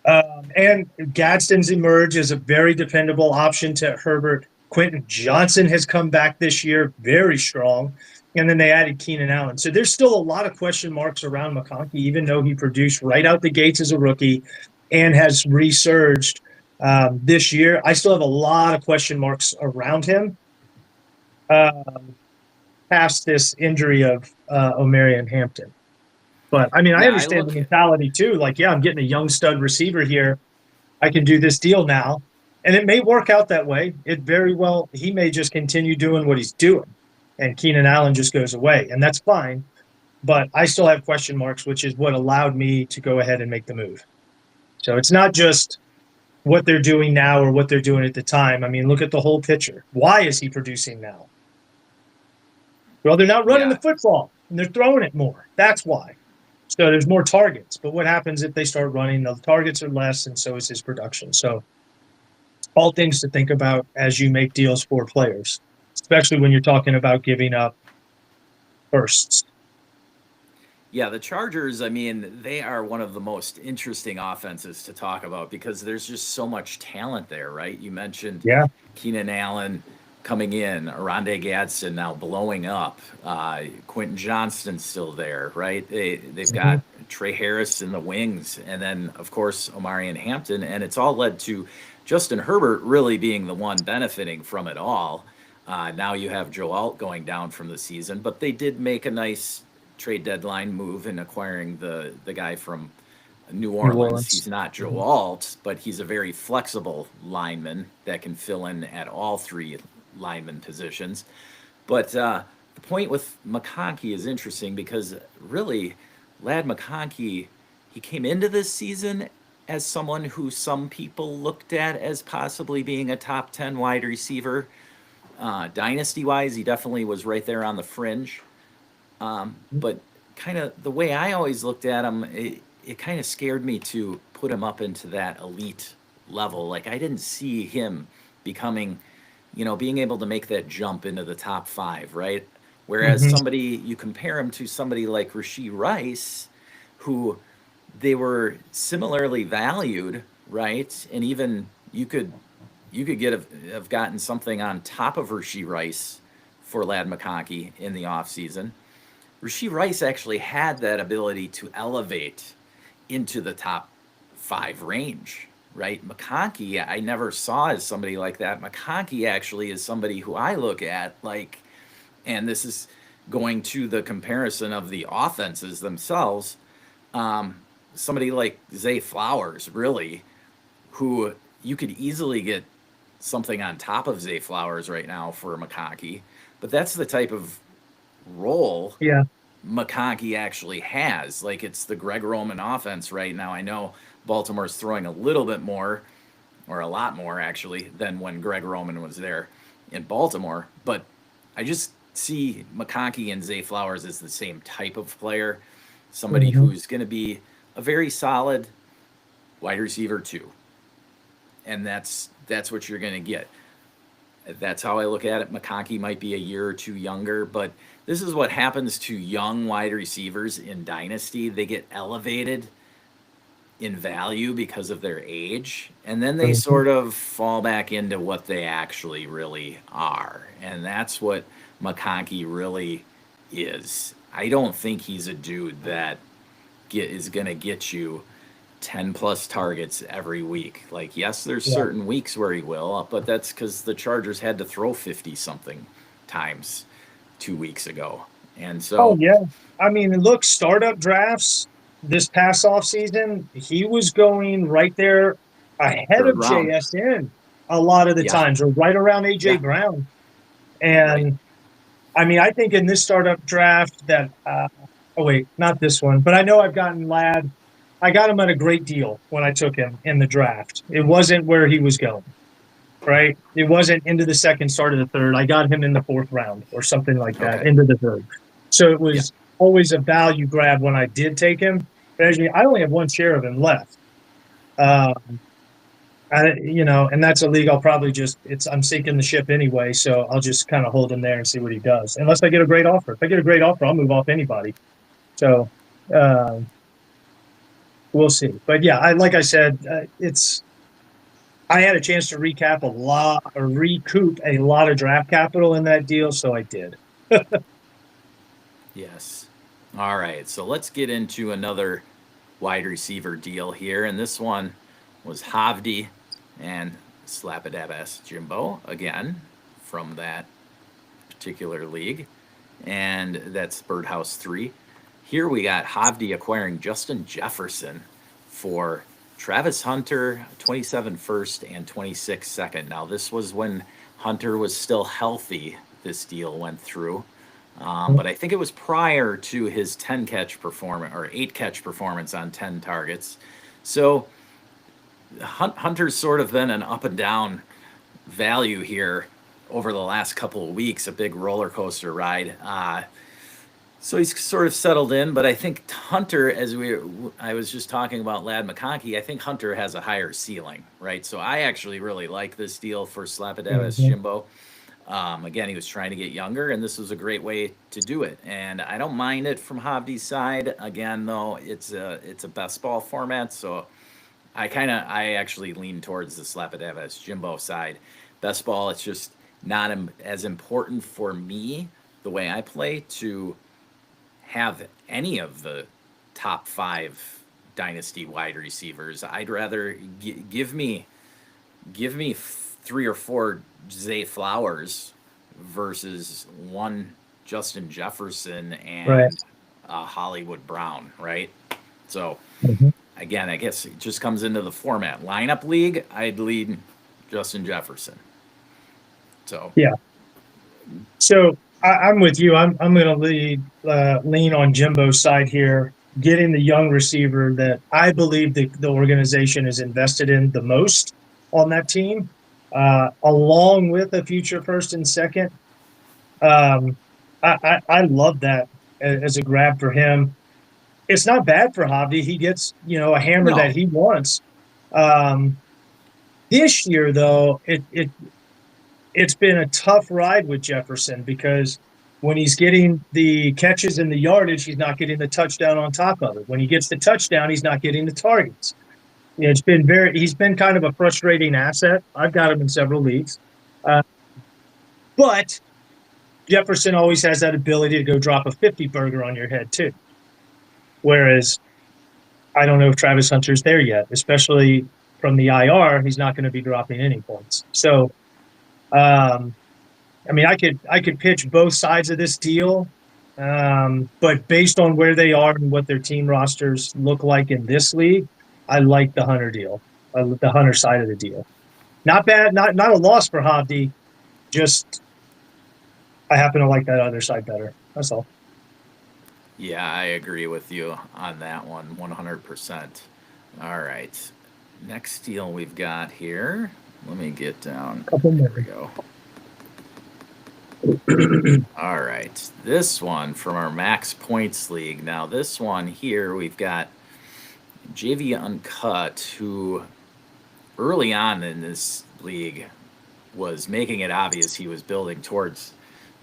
and Gadsden's emerged as a very dependable option to Herbert. Quentin Johnson has come back this year very strong. And then they added Keenan Allen. So there's still a lot of question marks around McConkey, even though he produced right out the gates as a rookie and has resurged this year. I still have a lot of question marks around him past this injury of Omarion Hampton. But I mean, I understand the mentality too. Like, yeah, I'm getting a young stud receiver here. I can do this deal now. And it may work out that way. It very well, he may just continue doing what he's doing and Keenan Allen just goes away. And that's fine. But I still have question marks, which is what allowed me to go ahead and make the move. So it's not just what they're doing now or what they're doing at the time. I mean, look at the whole picture. Why is he producing now? Well, they're not running the football and they're throwing it more. That's why. So there's more targets. But what happens if they start running? The targets are less, and so is his production. So all things to think about as you make deals for players, especially when you're talking about giving up firsts. Yeah, the Chargers, I mean, they are one of the most interesting offenses to talk about because there's just so much talent there, right? You mentioned Keenan Allen coming in, Aronde Gadsden now blowing up, Quentin Johnston's still there, right? They've got Trey Harris in the wings, and then, of course, Omarion Hampton, and it's all led to Justin Herbert really being the one benefiting from it all. Now you have Joe Alt going down from the season, but they did make a nice trade deadline move in acquiring the guy from New Orleans. He's not Joe Alt, but he's a very flexible lineman that can fill in at all three lineman positions. But the point with McConkey is interesting because really, Ladd McConkey, he came into this season as someone who some people looked at as possibly being a top 10 wide receiver. Dynasty-wise, he definitely was right there on the fringe. But kind of the way I always looked at him, it kind of scared me to put him up into that elite level. Like, I didn't see him becoming, being able to make that jump into the top 5, right? Whereas you compare him to somebody like Rashee Rice, who they were similarly valued, right? And even you could have gotten something on top of Rashee Rice for Ladd McConkey in the offseason. Rashee Rice actually had that ability to elevate into the top 5 range, right? McConkey, I never saw as somebody like that. McConkey actually is somebody who I look at and this is going to the comparison of the offenses themselves. Somebody like Zay Flowers, really, who you could easily get something on top of Zay Flowers right now for McConkey, but that's the type of role McConkey actually has. Like, it's the Greg Roman offense right now. I know Baltimore's throwing a little bit more, or a lot more actually, than when Greg Roman was there in Baltimore, but I just see McConkey and Zay Flowers as the same type of player, somebody who's going to be a very solid wide receiver 2. And that's what you're going to get. That's how I look at it. McConkey might be a year or 2 younger, but this is what happens to young wide receivers in Dynasty. They get elevated in value because of their age, and then they sort of fall back into what they actually really are. And that's what McConkey really is. I don't think he's a dude that is going to get you 10 plus targets every week. Like, yes, there's certain weeks where he will, but that's because the Chargers had to throw 50 something times 2 weeks ago. And so, I mean, look, startup drafts this past offseason, he was going right there ahead of JSN a lot of the times, or right around AJ Brown. And I mean, I think in this startup draft that, not this one, but I know I've gotten Ladd. I got him at a great deal when I took him in the draft. It wasn't where he was going, right? It wasn't into the second, start of the third. I got him in the 4th round or something like that, into the 3rd. So it was always a value grab when I did take him. But actually, I only have 1 share of him left. And that's a league I'll probably I'm sinking the ship anyway, so I'll just kind of hold him there and see what he does. Unless I get a great offer. If I get a great offer, I'll move off anybody. So we'll see. But yeah, like I said, I had a chance to recoup a lot of draft capital in that deal, so I did. Yes. All right. So let's get into another wide receiver deal here. And this one was Havdi and Slapadabas Jimbo again from that particular league. And that's Birdhouse 3. Here we got Havdi acquiring Justin Jefferson for Travis Hunter, 27 first and 26 second. Now, this was when Hunter was still healthy, this deal went through. But I think it was prior to his 10 catch performance or 8 catch performance on 10 targets. So Hunter's sort of been an up and down value here over the last couple of weeks, a big roller coaster ride. So he's sort of settled in, but I think Hunter, I was just talking about Lad McConkey, I think Hunter has a higher ceiling, right? So I actually really like this deal for Slapadabas Jimbo. Again, he was trying to get younger, and this was a great way to do it. And I don't mind it from Havdi's side. Again, though, it's a best ball format, so I actually lean towards the Slapadabas Jimbo side. Best ball, it's just not as important for me the way I play to have any of the top 5 dynasty wide receivers. I'd rather give me 3 or 4 Zay Flowers versus one Justin Jefferson and Hollywood Brown, right? So again, I guess it just comes into the format. Lineup league, I'd lead Justin Jefferson. So yeah. So I'm with you. I'm going to lean on Jimbo's side here, getting the young receiver that I believe the organization is invested in the most on that team, along with a future first and second. I love that as a grab for him. It's not bad for Havdi. He gets a hammer that he wants. This year, though, it's been a tough ride with Jefferson because when he's getting the catches and the yardage, he's not getting the touchdown on top of it. When he gets the touchdown, he's not getting the targets. He's been kind of a frustrating asset. I've got him in several leagues. But Jefferson always has that ability to go drop a 50 burger on your head, too. Whereas I don't know if Travis Hunter's there yet, especially from the IR. He's not going to be dropping any points. So, I mean, I could pitch both sides of this deal, but based on where they are and what their team rosters look like in this league, I like the Hunter deal, the Hunter side of the deal. Not bad, not a loss for Havdi. Just I happen to like that other side better. That's all. Yeah, I agree with you on that one, 100%. All right, next deal we've got here. Let me get down. There we go. All right, this one from our Max Points League. Now, this one here, we've got JV Uncut, who early on in this league was making it obvious he was building towards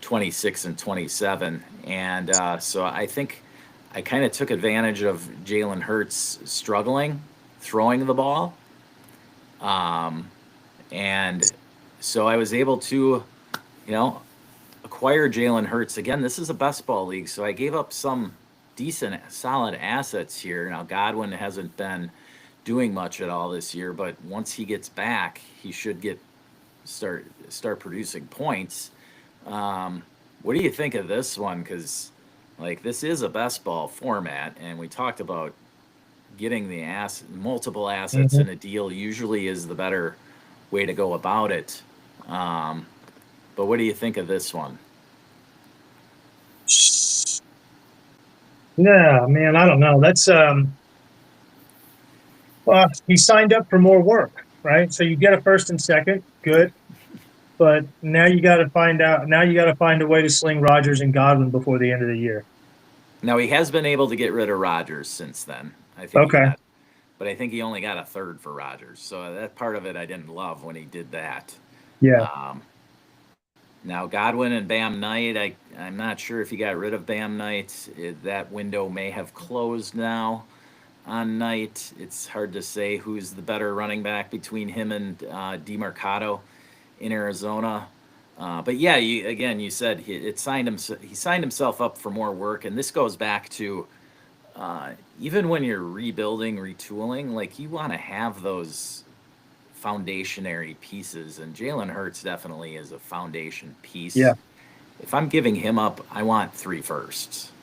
26 and 27. And so I think I kind of took advantage of Jalen Hurts struggling throwing the ball. And so I was able to, acquire Jalen Hurts. Again, this is a best ball league, so I gave up some decent, solid assets here. Now, Godwin hasn't been doing much at all this year, but once he gets back, he should start producing points. What do you think of this one? Because this is a best ball format, and we talked about getting the multiple assets in a deal usually is the better way to go about it. But what do you think of this one? Yeah, man, I don't know. That's well, he signed up for more work, right? So you get a first and second, good. But now you got to find out. Now you got to find a way to sling Rodgers and Godwin before the end of the year. Now he has been able to get rid of Rodgers since then. I think. Okay. But I think he only got a third for Rodgers. So that part of it I didn't love when he did that. Yeah. Now Godwin and Bam Knight, I'm not sure if he got rid of Bam Knight. That window may have closed now. on night. It's hard to say who's the better running back between him and DeMarcado in Arizona. But yeah, you said he signed himself up for more work, and this goes back to even when you're rebuilding, retooling, like you want to have those foundationary pieces, and Jalen Hurts definitely is a foundation piece. Yeah. If I'm giving him up, I want 3 firsts,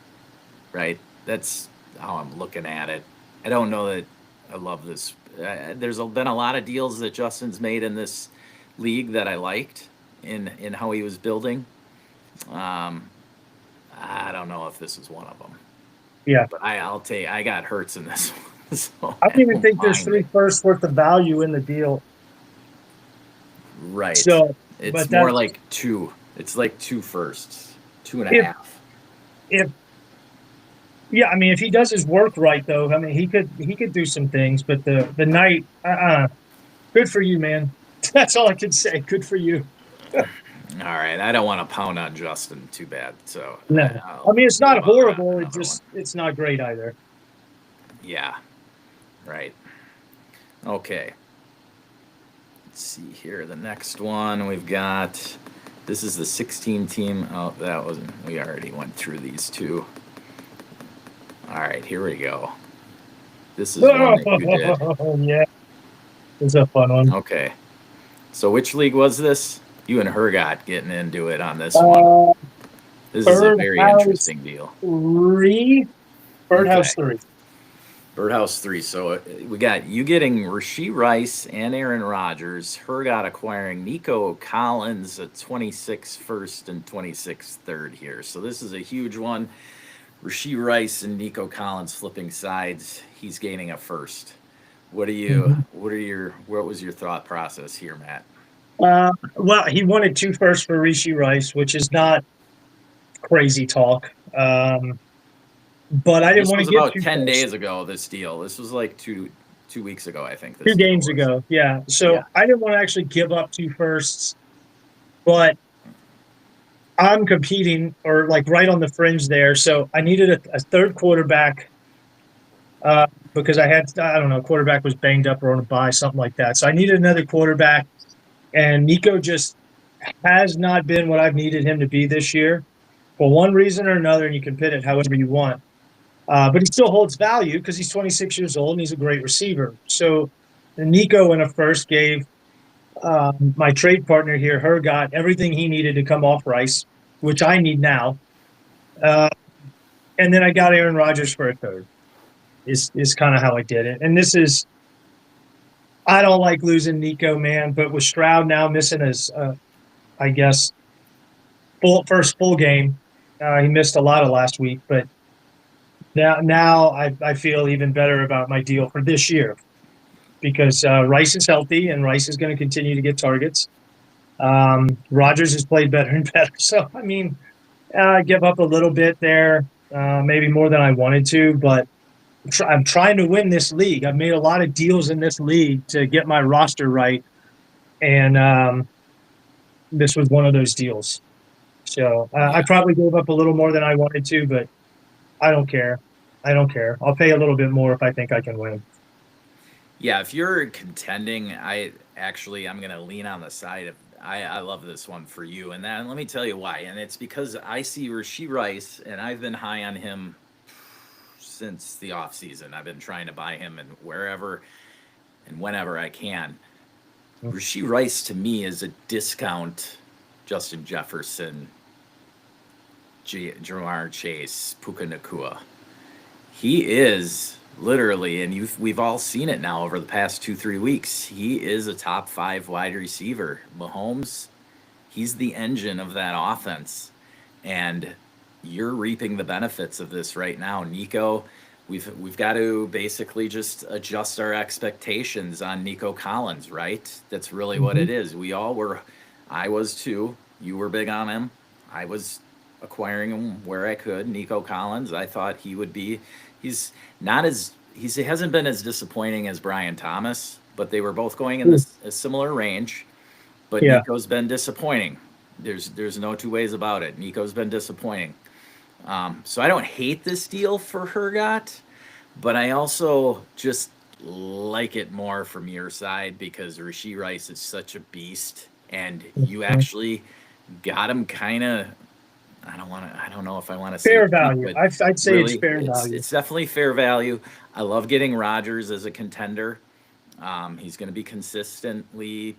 right? That's how I'm looking at it. I don't know that I love this. There's been a lot of deals that Justin's made in this league that I liked in how he was building. I don't know if this is one of them. Yeah. But I got Hurts in this one. So I don't even think there's mind 3 it. firsts worth of value in the deal. Right. So, It's but more that's like 2. It's like 2 firsts, 2 and a if half. if yeah, I mean, if he does his work right, though, I mean, he could do some things. But the night, good for you, man. That's all I can say. Good for you. All right. I don't want to pound on Justin too bad. So No, I I'll mean, it's not move on to horrible. another one. It's not great either. Yeah. Right. Okay. Let's see here. The next one we've got. This is the 16 team. Oh, that wasn't. We already went through these 2. All right. Here we go. This is one that you did. Yeah, it's a fun one. Okay. So which league was this? You and Hergot getting into it on this one. Uh, This is a very Birdhouse interesting deal. 3, Birdhouse Okay. 3. Birdhouse 3. So we got you getting Rashee Rice and Aaron Rodgers. Hergot acquiring Nico Collins, a 26 first and 26 third here. So this is a huge one. Rashee Rice and Nico Collins flipping sides. He's gaining a first. What was your thought process here, Matt? Well, he wanted 2 firsts for Rishi Rice, which is not crazy talk. But I didn't This want was to get about 2 10 firsts. days ago, this deal. This was like two weeks ago, I think. 2 This deal games was. ago. Yeah. So Yeah. I didn't want to actually give up 2 firsts, but I'm competing or like right on the fringe there. So I needed a third quarterback because I don't know, quarterback was banged up or on a bye, something like that. So I needed another quarterback. And Nico just has not been what I've needed him to be this year for one reason or another. And you can pin it however you want. But he still holds value because he's 26 years old and he's a great receiver. So Nico in a first gave my trade partner here, got everything he needed to come off Rice, which I need now. And then I got Aaron Rodgers for a third. Is kind of how I did it. And I don't like losing Nico, man. But with Stroud now missing his, I guess, first full game, he missed a lot of last week. But now I feel even better about my deal for this year because Rice is healthy and Rice is going to continue to get targets. Rodgers has played better and better. So, I mean, I give up a little bit there, maybe more than I wanted to, but I'm trying to win this league. I've made a lot of deals in this league to get my roster right. And this was one of those deals. So I probably gave up a little more than I wanted to, but I don't care. I'll pay a little bit more if I think I can win. Yeah, if you're contending, I'm going to lean on the side of I love this one for you, and then let me tell you why. And it's because I see Rashee Rice, and I've been high on him since the offseason. I've been trying to buy him and wherever and whenever I can. Rashee Rice to me is a discount Justin Jefferson, Jamar Chase, Puka Nacua. He is literally, and we've all seen it now over the past 2-3 weeks. He is a top 5 wide receiver. Mahomes, he's the engine of that offense, and you're reaping the benefits of this right now. Nico, we've got to basically just adjust our expectations on Nico Collins, right? That's really what it is. We all were. I was too. You were big on him. I was acquiring him where I could. Nico Collins, I thought he would be. He hasn't been as disappointing as Brian Thomas, but they were both going in a similar range. But Yeah. Nico's been disappointing. There's no two ways about it. Nico's been disappointing. So I don't hate this deal for Hergot, But I also just like it more from your side because Rasheed Rice is such a beast, and you Mhm. actually got him kind of. I don't know if I want to say Fair cheap, value. but I'd say it's really, fair value. it's definitely fair value. I love getting Rodgers as a contender. He's going to be consistently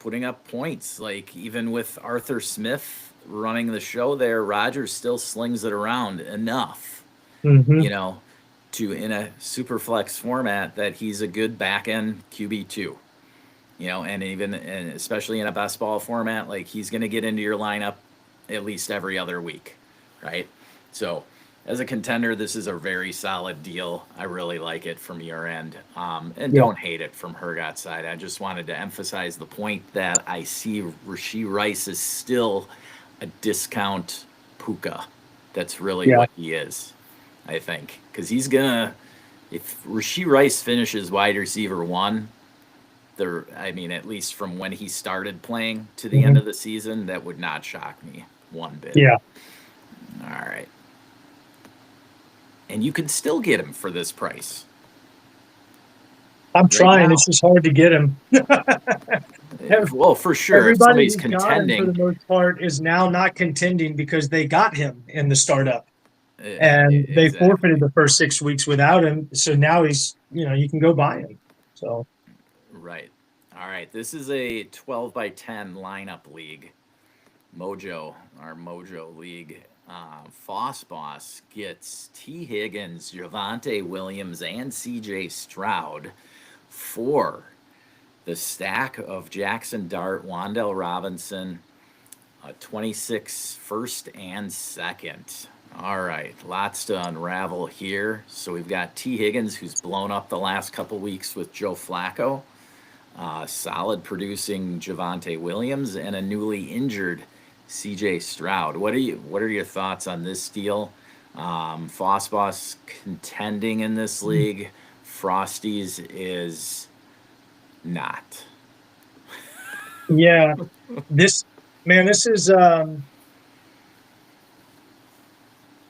putting up points. Like even with Arthur Smith running the show there, Rodgers still slings it around enough, Hmm. you know, to in a super flex format that he's a good back end QB2. And even and especially in a best ball format, like he's going to get into your lineup at least every other week, right? So as a contender, this is a very solid deal. I really like it from your end, and Yeah. don't hate it from Hergot's side. I just wanted to emphasize the point that I see Rasheed Rice is still a discount Puka. That's really Yeah. what he is, I think, because he's gonna. If Rasheed Rice finishes wide receiver one, I mean, at least from when he started playing to the end Hmm. of the season, that would not shock me one bit. Yeah. All right. And you can still get him for this price I'm right trying. It's now. just hard to get him. Well, for sure, if Everybody somebody's who's got him for the contending, most part is now not contending because they got him in the startup and they forfeited exactly. the first 6 weeks without him. So now you can go buy him. So Right. All right. This is a 12 by 10 lineup league. Mojo, our Mojo League. Foss Boss gets T. Higgins, Javante Williams, and CJ Stroud for the stack of Jackson Dart, Wandell Robinson, 26 first and second. All right, lots to unravel here. So we've got T. Higgins, who's blown up the last couple weeks with Joe Flacco, solid producing Javante Williams, and a newly injured C.J. Stroud. What are your thoughts on this deal? Foss Boss contending in this league. Frosties is not. yeah, this man, this is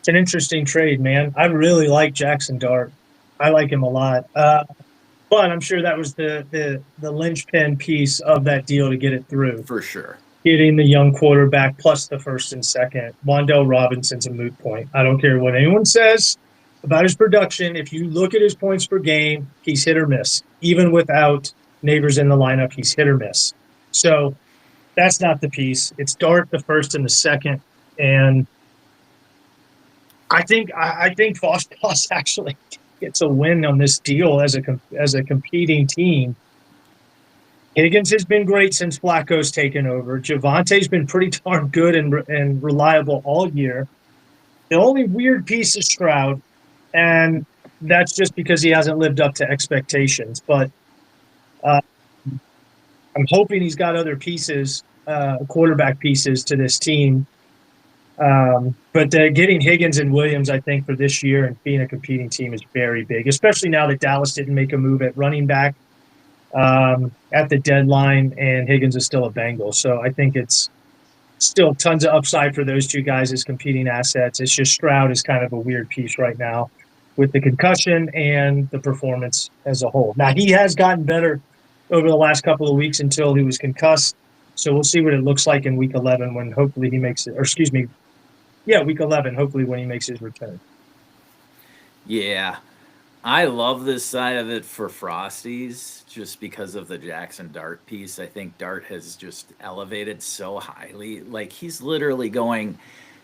it's an interesting trade, man. I really like Jackson Dart. I like him a lot. But I'm sure that was the linchpin piece of that deal to get it through. For sure. Getting the young quarterback plus the first and second. Wandell Robinson's a moot point. I don't care what anyone says about his production. If you look at his points per game, he's hit or miss. Even without Neighbors in the lineup, he's hit or miss. So that's not the piece. It's Dart the first and the second. And I think Foss actually gets a win on this deal as a competing team. Higgins has been great since Flacco's taken over. Javante's been pretty darn good and reliable all year. The only weird piece is Stroud, and that's just because he hasn't lived up to expectations. But uh, I'm hoping he's got other pieces, quarterback pieces to this team. But getting Higgins and Williams, I think, for this year and being a competing team is very big, especially now that Dallas didn't make a move at running back at the deadline, and Higgins is still a Bengal. So I think it's still tons of upside for those two guys as competing assets. It's just Stroud is kind of a weird piece right now with the concussion and the performance as a whole. Now, he has gotten better over the last couple of weeks until he was concussed. So we'll see what it looks like in week 11 when hopefully he makes it, or excuse me, yeah, week 11, hopefully when he makes his return. Yeah, I love this side of it for Frosties just because of the Jackson Dart piece. I think Dart has just elevated so highly. Like he's literally going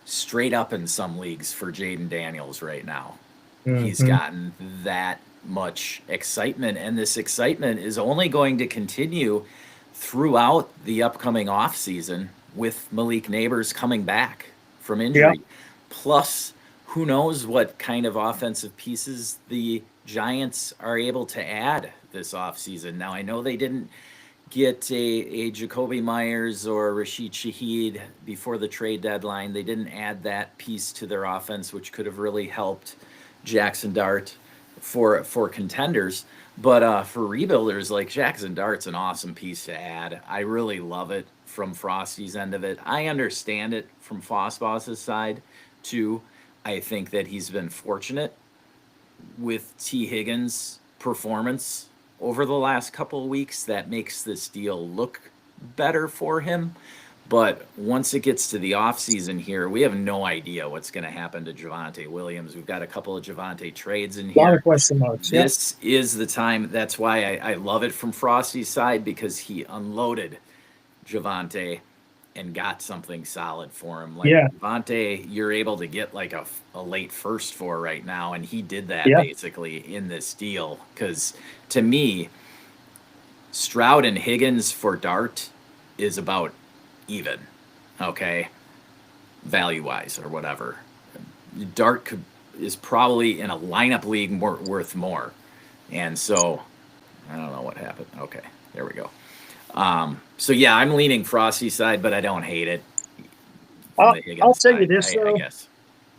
straight up in some leagues for Jaden Daniels right now. He's Mm-hmm. gotten that much excitement, and this excitement is only going to continue throughout the upcoming offseason with Malik Neighbors coming back from Yeah. injury. Plus, who knows what kind of offensive pieces the Giants are able to add this offseason. Now, I know they didn't get a Jacoby Myers or Rashid Shaheed before the trade deadline. They didn't add that piece to their offense, which could have really helped Jackson Dart for contenders. But for rebuilders, like Jackson Dart's an awesome piece to add. I really love it from Frosty's end of it. I understand it from Foss Boss's side too. I think that he's been fortunate with T. Higgins' performance over the last couple of weeks that makes this deal look better for him. But once it gets to the offseason here, we have no idea what's going to happen to Javonte Williams. We've got a couple of Javonte trades in A lot here. of question marks. Yep. This is the time. That's why I love it from Frosty's side, because he unloaded Javonte and got something solid for him. Like Yeah. Javonte, you're able to get like a late first for right now, and he did that Yeah. basically in this deal. Because to me, Stroud and Higgins for Dart is about even, okay, value-wise or whatever. Dart is probably in a lineup league worth more. And so, I don't know what happened. Okay, there we go. So yeah, I'm leaning Frosty's side, but I don't hate it. I'll tell you this, though. I guess.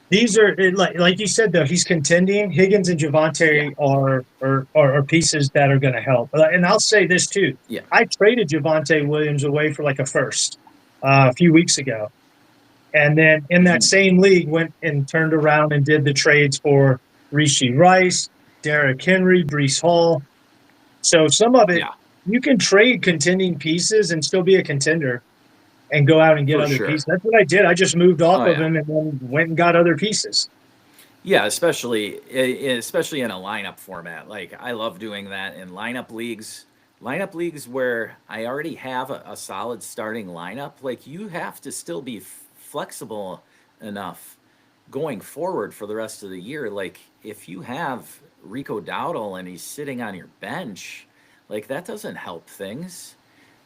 These are, like you said, though, he's contending. Higgins and Javonte are pieces that are going to help. And I'll say this, too. Yeah. I traded Javonte Williams away for like a first a few weeks ago. And then in that same league, went and turned around and did the trades for Rishi Rice, Derrick Henry, Breece Hall. So some of it, you can trade contending pieces and still be a contender and go out and get other pieces. That's what I did. I just moved off of him and then went and got other pieces. Yeah, especially in a lineup format. Like, I love doing that in lineup leagues. Lineup leagues where I already have a solid starting lineup. Like, you have to still be flexible enough going forward for the rest of the year. Like, if you have Rico Dowdle and he's sitting on your bench, like, that doesn't help things.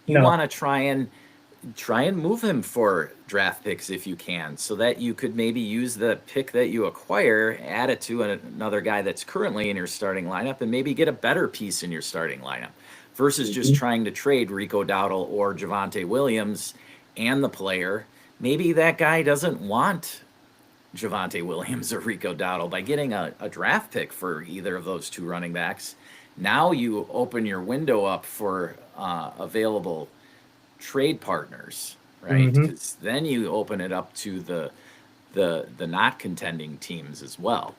You want to try and move him for draft picks if you can, so that you could maybe use the pick that you acquire, add it to another guy that's currently in your starting lineup, and maybe get a better piece in your starting lineup versus just trying to trade Rico Dowdle or Javonte Williams and the player. Maybe that guy doesn't want Javonte Williams or Rico Dowdle. By getting a draft pick for either of those two running backs, now you open your window up for available trade partners, right? Because then you open it up to the not contending teams as well.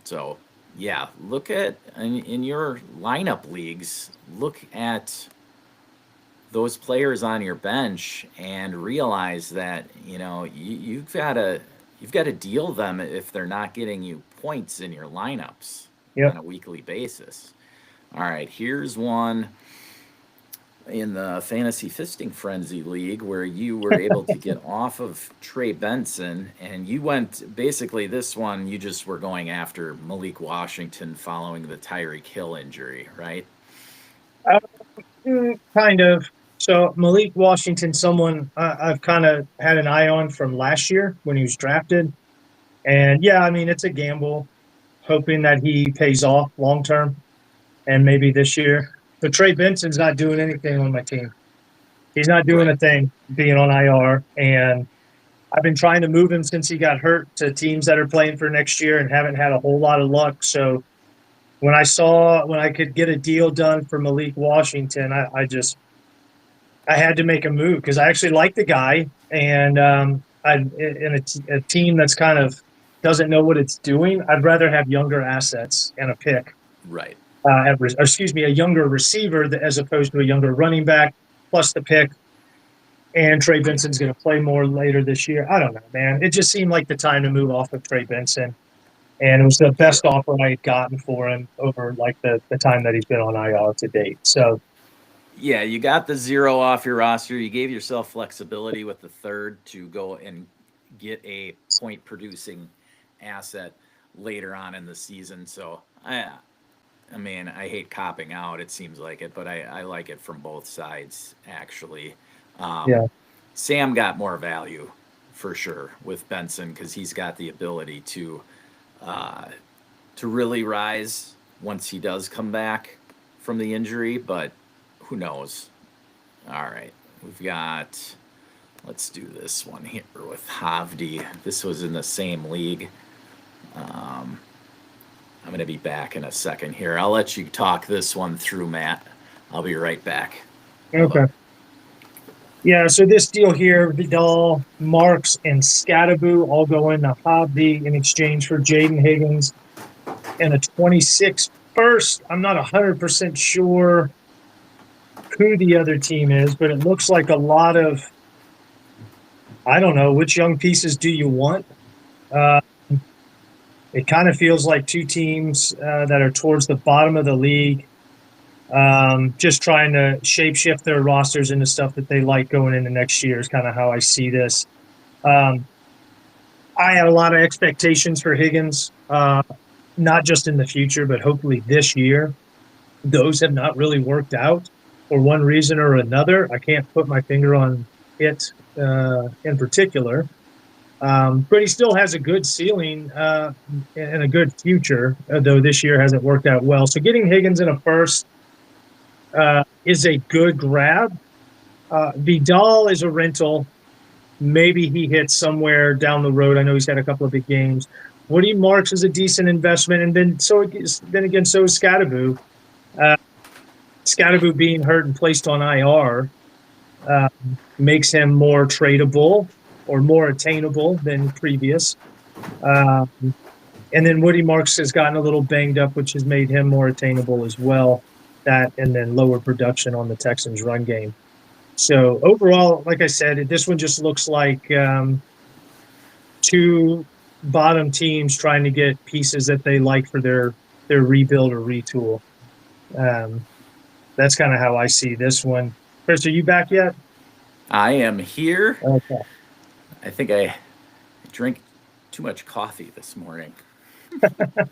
So yeah, look at in your lineup leagues, look at those players on your bench and realize that you've got to deal them if they're not getting you points in your lineups on a weekly basis. All right, here's one in the Fantasy Fisting Frenzy League where you were able to get off of Trey Benson, and you went, basically this one, you just were going after Malik Washington following the Tyreek Hill injury, right? Kind of. So Malik Washington, someone I've kind of had an eye on from last year when he was drafted. And yeah, I mean, it's a gamble, hoping that he pays off long term and maybe this year. But Trey Benson's not doing anything on my team. He's not doing a thing being on IR. And I've been trying to move him since he got hurt to teams that are playing for next year and haven't had a whole lot of luck. So when I could get a deal done for Malik Washington, I had to make a move because I actually like the guy. And in a team that's kind of doesn't know what it's doing, I'd rather have younger assets and a pick. Right. A younger receiver as opposed to a younger running back, plus the pick. And Trey Benson's going to play more later this year. I don't know, man. It just seemed like the time to move off of Trey Benson. And it was the best offer I had gotten for him over like the time that he's been on IR to date. So, yeah, you got the 0 off your roster. You gave yourself flexibility with the 3rd to go and get a point-producing asset later on in the season. So, I mean, I hate copping out, it seems like it, but I like it from both sides, actually. Sam got more value, for sure, with Benson because he's got the ability to really rise once he does come back from the injury, but who knows? All right, we've got, let's do this one here with Havdi. This was in the same league. I'm going to be back in a second here. I'll let you talk this one through, Matt. I'll be right back. Okay. Yeah, so this deal here, Vidal, Marks, and Scattaboo all go into Havdi in exchange for Jaden Higgins and a 26 first. I'm not 100% sure who the other team is, but it looks like a lot of, I don't know, which young pieces do you want? Uh, it kind of feels like two teams that are towards the bottom of the league, just trying to shape shift their rosters into stuff that they like going into next year is kind of how I see this. Um, I had a lot of expectations for Higgins, not just in the future, but hopefully this year. Those have not really worked out for one reason or another. I can't put my finger on it in particular. But he still has a good ceiling and a good future, though this year hasn't worked out well. So getting Higgins in a first is a good grab. Vidal is a rental. Maybe he hits somewhere down the road. I know he's had a couple of big games. Woody Marks is a decent investment, and then again, so is Scadaboo. Scadaboo being hurt and placed on IR makes him more tradable or more attainable than previous. And then Woody Marks has gotten a little banged up, which has made him more attainable as well. That and then lower production on the Texans' run game. So overall, like I said, this one just looks like two bottom teams trying to get pieces that they like for their rebuild or retool. That's kind of how I see this one. Chris, are you back yet? I am here. Okay. I think I drank too much coffee this morning,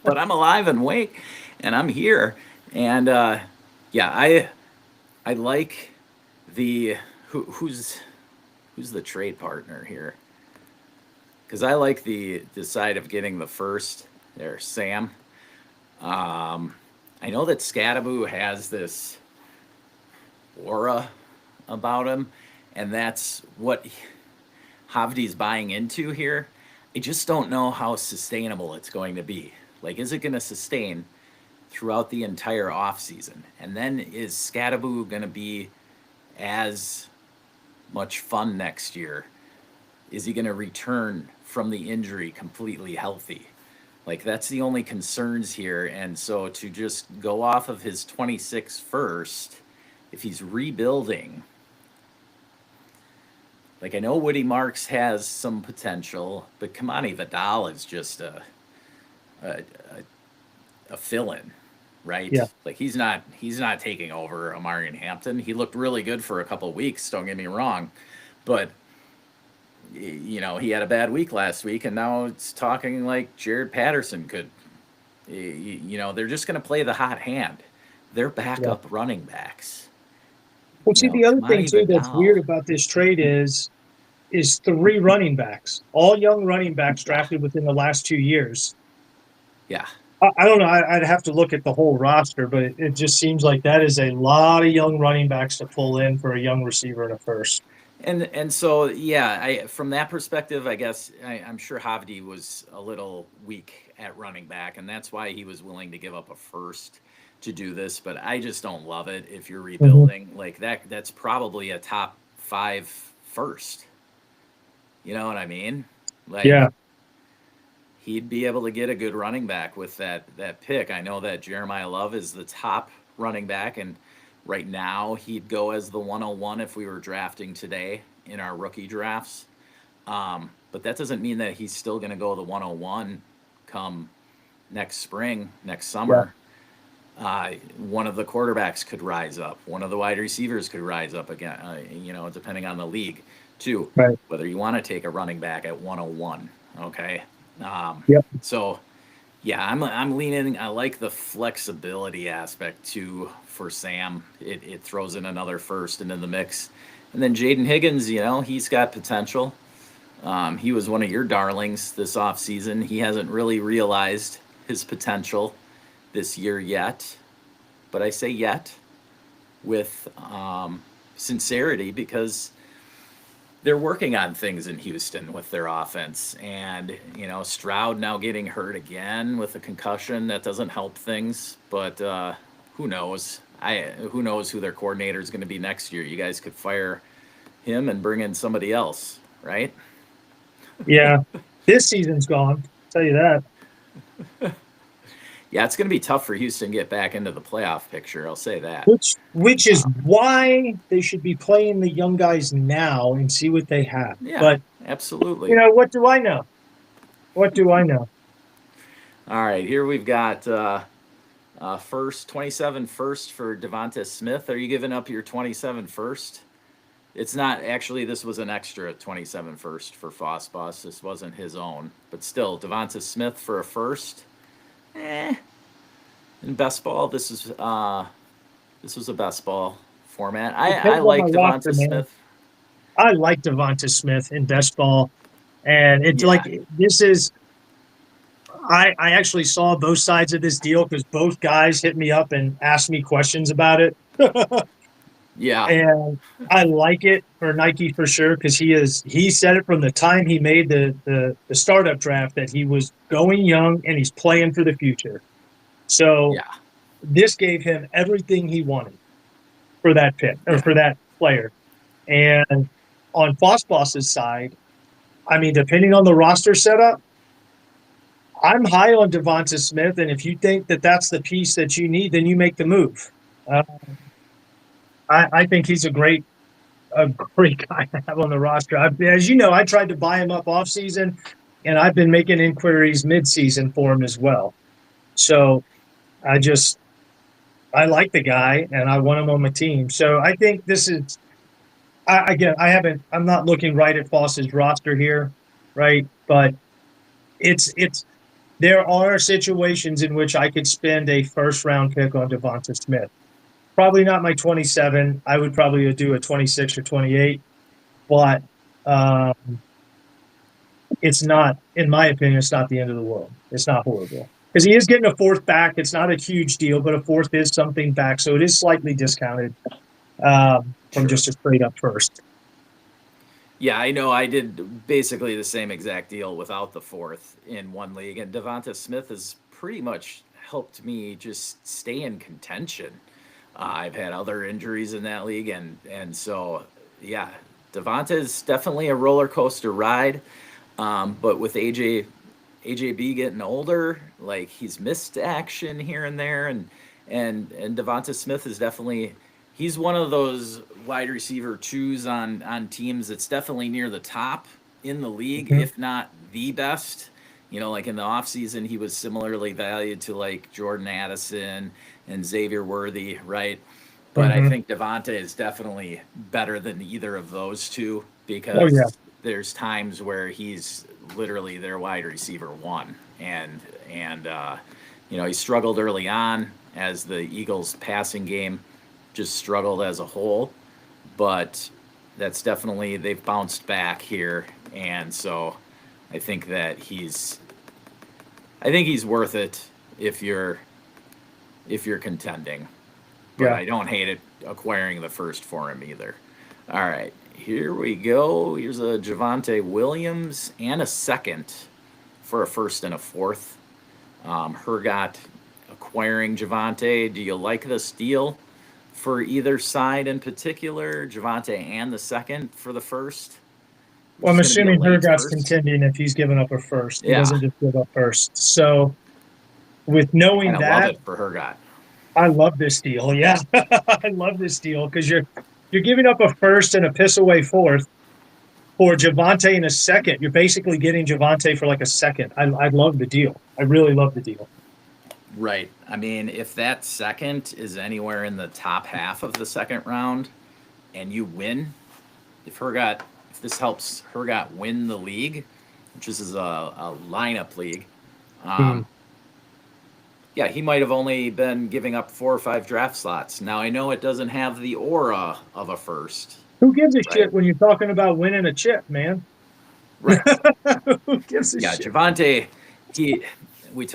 but I'm alive and awake, and I'm here. And yeah, I like the who's the trade partner here, because I like the side of getting the first there, Sam. I know that Scadaboo has this aura about him, and that's what Havdi's buying into here. I just don't know how sustainable it's going to be. Like, is it going to sustain throughout the entire offseason? And then is Scadaboo going to be as much fun next year? Is he going to return from the injury completely healthy? Like, that's the only concerns here. And so to just go off of his 26 first, if he's rebuilding, like, I know Woody Marks has some potential, but Kamani Vidal is just a fill-in, right? Yeah. Like, he's not taking over Amari Hampton. He looked really good for a couple of weeks, don't get me wrong, but you know, he had a bad week last week, and now it's talking like Jared Patterson could. You know, they're just going to play the hot hand. They're backup running backs. Well, see, the other thing Kamani too that's Vidal. weird about this trade is 3 running backs, all young running backs drafted within the last 2 years. Yeah. I don't know. I'd have to look at the whole roster, but it just seems like that is a lot of young running backs to pull in for a young receiver in a first. And so, yeah, from that perspective, I guess I'm sure Havdi was a little weak at running back, and that's why he was willing to give up a first to do this. But I just don't love it if you're rebuilding. Like, that's probably a top 5 first. You know what I mean? Like, Yeah. he'd be able to get a good running back with that pick. I know that Jeremiah Love is the top running back, and right now he'd go as the 101 if we were drafting today in our rookie drafts. But that doesn't mean that he's still going to go the 101 come next spring, next summer. Yeah. One of the quarterbacks could rise up. One of the wide receivers could rise up again, you know, depending on the league, too. Right. Whether you want to take a running back at 101, okay? Yep. So, yeah, I'm leaning. I like the flexibility aspect too for Sam. It throws in another first into the mix, and then Jaden Higgins. You know, he's got potential. He was one of your darlings this offseason. He hasn't really realized his potential this year yet, but I say yet with sincerity, because they're working on things in Houston with their offense, and you know, Stroud now getting hurt again with a concussion, that doesn't help things. But who knows? Who knows who their coordinator is going to be next year? You guys could fire him and bring in somebody else, right? Yeah, this season's gone. I'll tell you that. Yeah, it's going to be tough for Houston to get back into the playoff picture. I'll say that. Which is why they should be playing the young guys now and see what they have. Yeah, But absolutely. what do I know? What do I know? All right, here we've got first 27 first for Devonta Smith. Are you giving up your 27 first? It's not actually. This was an extra 27 first for Foss Boss. This wasn't his own, but still, Devonta Smith for a first. In best ball, this was a best ball format. I On my like roster, Devonta man. Smith. I like Devonta Smith in best ball, and it's Yeah, like this is. I actually saw both sides of this deal because both guys hit me up and asked me questions about it. yeah, And I like it for Nike for sure because he said it from the time he made the startup draft that he was going young and he's playing for the future. So yeah, this gave him everything he wanted for that pick or yeah. for that player. And on Foss Boss's side, I mean, depending on the roster setup, I'm high on Devonta Smith, and if you think that that's the piece that you need, then you make the move. Uh, I think he's a great guy to have on the roster. As you know, I tried to buy him up off season, and I've been making inquiries mid season for him as well. So I just I like the guy, and I want him on my team. So I think this is again. I'm not looking right at Foss's roster here, right? But it's there are situations in which I could spend a first round pick on Devonta Smith. Probably not my 27. I would probably do a 26 or 28, but um, it's not, in my opinion, it's not the end of the world. It's not horrible because he is getting a fourth back. It's not a huge deal, but a fourth is something back, so it is slightly discounted from Sure. just a straight up first. Yeah, I know. I did basically the same exact deal without the fourth in one league, and Devonta Smith has pretty much helped me just stay in contention. I've had other injuries in that league, and so yeah, Devonta is definitely a roller coaster ride. But with AJB getting older, like he's missed action here and there, and Devonta Smith is definitely he's one of those wide receiver twos on teams that's definitely near the top in the league, Mhm. if not the best. You know, like in the offseason, he was similarly valued to like Jordan Addison and Xavier Worthy, right? But I Mhm. think Devonta is definitely better than either of those two Oh yeah, because there's times where he's literally their wide receiver one, and you know he struggled early on as the Eagles' passing game just struggled as a whole, but that's definitely they've bounced back here, and so I think that he's worth it if you're contending, but yeah. I don't hate it acquiring the first for him either. All right, here we go. Here's a Javonte Williams and a second for a first and a fourth. Hergot acquiring Javonte. Do you like this deal for either side in particular? Javonte and the second for the first, which Well, I'm is going to be a assuming late Hergot's first. contending if he's given up a first. He Yeah, doesn't just give up first. So with I kind knowing of love that, it for Hergot. I love this deal. Yeah, I love this deal because you're giving up a first and a piss away fourth for Javante in a second. You're basically getting Javante for like a second. I love the deal. I really love the deal. Right. I mean, if that second is anywhere in the top half of the second round and you win, if this helps Hergot win the league, which is a lineup league, Hmm. um, yeah, he might have only been giving up 4 or 5 draft slots. Now I know it doesn't have the aura of a first, Who gives a right? shit when you're talking about winning a chip, man? Right. Who gives a Yeah, shit? Javante, he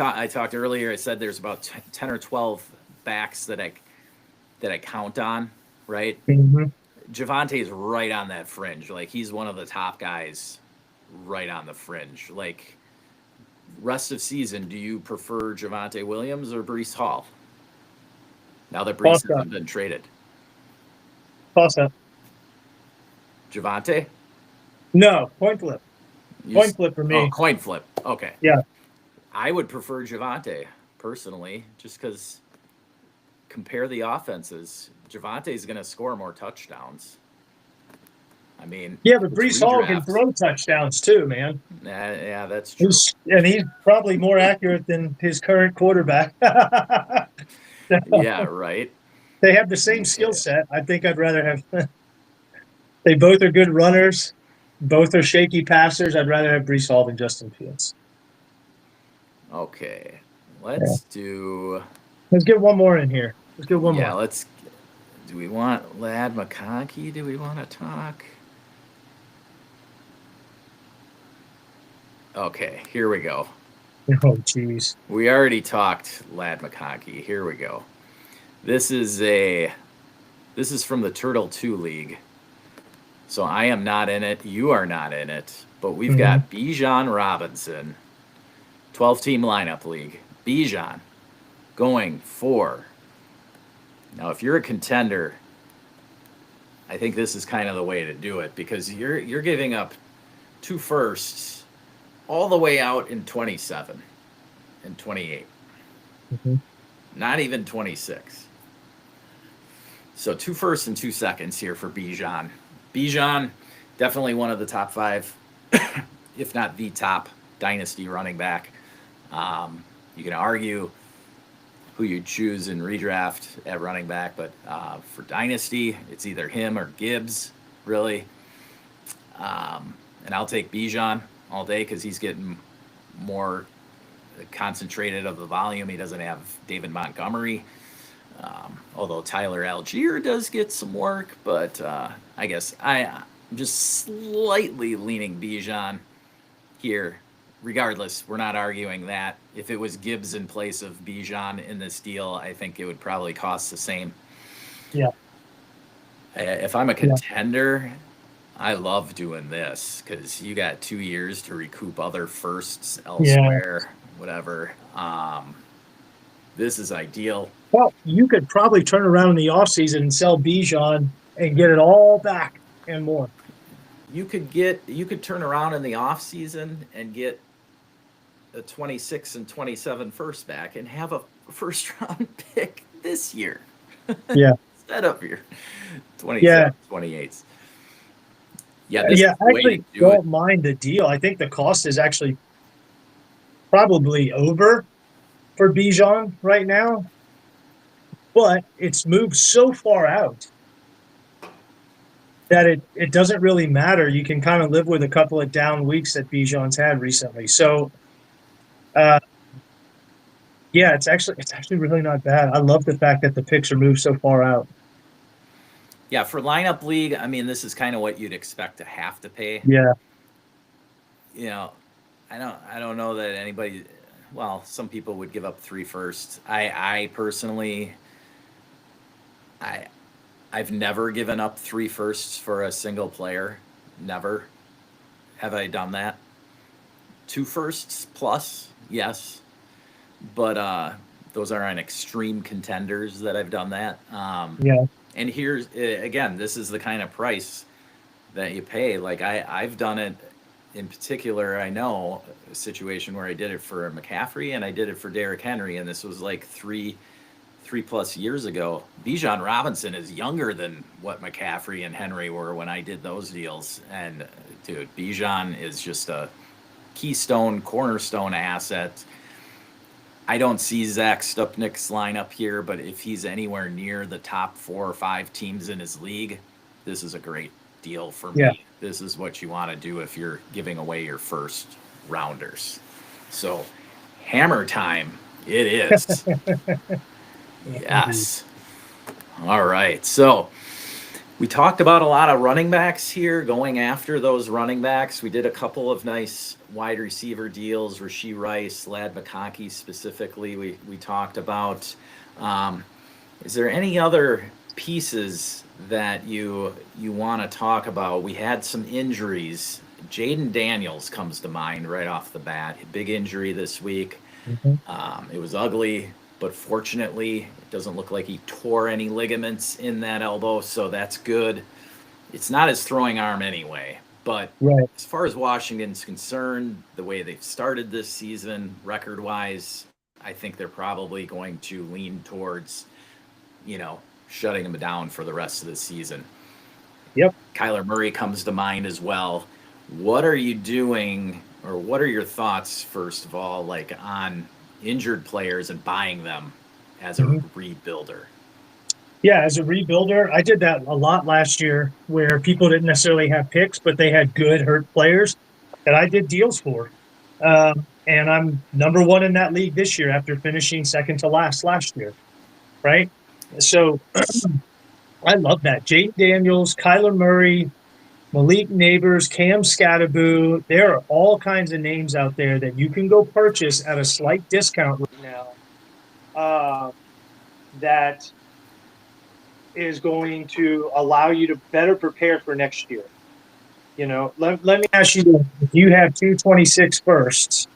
I talked earlier. I said there's about 10 or 12 backs that I count on, right? Mhm. Javante's right on that fringe. Like he's one of the top guys right on the fringe. Like rest of season, do you prefer Javante Williams or Brees Hall? Now that Toss Brees up. hasn't been traded. Toss up. Javante? No, point flip. You Point just flip for oh me. coin flip. Okay. Yeah. I would prefer Javante personally, just because compare the offenses. Javante's going to score more touchdowns. I mean, Yeah, but it's Brees Hall can redraft. throw touchdowns too, man. Yeah, that's true. He's probably more accurate than his current quarterback. Yeah, right. They have the same skill set. I think I'd rather have. They both are good runners. Both are shaky passers. I'd rather have Brees Hall than Justin Fields. Okay, Yeah. let's do. Let's get one more in here. Let's get one Yeah, more. let's. Do we want Lad McConkey? Do we want to talk? Okay, here we go. Oh, jeez. We already talked Lad McConkey. Here we go. This is from the Turtle 2 League. So I am not in it. You are not in it. But we've got Bijan Robinson, 12-team lineup league. Bijan going for. Now, if you're a contender, I think this is kind of the way to do it because you're giving up 2 firsts all the way out in 27 and 28. Not even 26. So 2 firsts and 2 seconds here for Bijan. Bijan, definitely one of the top 5, if not the top Dynasty running back. You can argue who you choose in redraft at running back, but for Dynasty, it's either him or Gibbs, really. And I'll take Bijan all day because he's getting more concentrated of the volume. He doesn't have David Montgomery. Although Tyler Algier does get some work, but I guess I'm just slightly leaning Bijan here. Regardless, we're not arguing that. If it was Gibbs in place of Bijan in this deal, I think it would probably cost the same. Yeah. If I'm a contender, I love doing this because you got 2 years to recoup other firsts elsewhere, whatever. This is ideal. Well, you could probably turn around in the offseason and sell Bijan and get it all back and more. You could turn around in the offseason and get a 26 and 27 first back and have a first round pick this year. Yeah. Instead of your 27, 28s. Yeah, I actually don't mind the deal. I think the cost is actually probably over for Bijan right now, but it's moved so far out that it doesn't really matter. You can kind of live with a couple of down weeks that Bijan's had recently. So, it's actually really not bad. I love the fact that the picks are moved so far out. Yeah, for lineup league, I mean, this is kind of what you'd expect to have to pay. Yeah. You know, I don't know that anybody. Well, some people would give up 3 firsts. I personally, I've never given up 3 firsts for a single player. Never have I done that. 2 firsts plus, yes, but those are on extreme contenders that I've done that. And here's again, this is the kind of price that you pay. Like I've done it. In particular, I know a situation where I did it for McCaffrey and I did it for Derrick Henry, and this was like 3+ years ago. Bijan Robinson is younger than what McCaffrey and Henry were when I did those deals. And dude, Bijan is just a cornerstone asset. I don't see Zach Stupnick's lineup here, but if he's anywhere near the top 4 or 5 teams in his league, this is a great deal for me. This is what you want to do if you're giving away your first rounders. So, hammer time it is. Yes. All right. So, we talked about a lot of running backs here, going after those running backs. We did a couple of nice wide receiver deals, Rashee Rice, Lad McConkey specifically, we talked about. Is there any other pieces that you want to talk about? We had some injuries. Jaden Daniels comes to mind right off the bat. A big injury this week. It was ugly, but fortunately, it doesn't look like he tore any ligaments in that elbow, so that's good. It's not his throwing arm anyway. But as far as Washington's concerned, the way they've started this season, record-wise, I think they're probably going to lean towards, shutting him down for the rest of the season. Yep. Kyler Murray comes to mind as well. What are you doing, or what are your thoughts, first of all, like on injured players and buying them as a Mhm. rebuilder? Yeah, as a rebuilder, I did that a lot last year where people didn't necessarily have picks, but they had good hurt players that I did deals for. And I'm number one in that league this year after finishing second to last year, right? So I love that. Jake Daniels, Kyler Murray, Malik Neighbors, Cam Scattaboo. There are all kinds of names out there that you can go purchase at a slight discount right now, that is going to allow you to better prepare for next year. Let me ask you this. If you have 226 firsts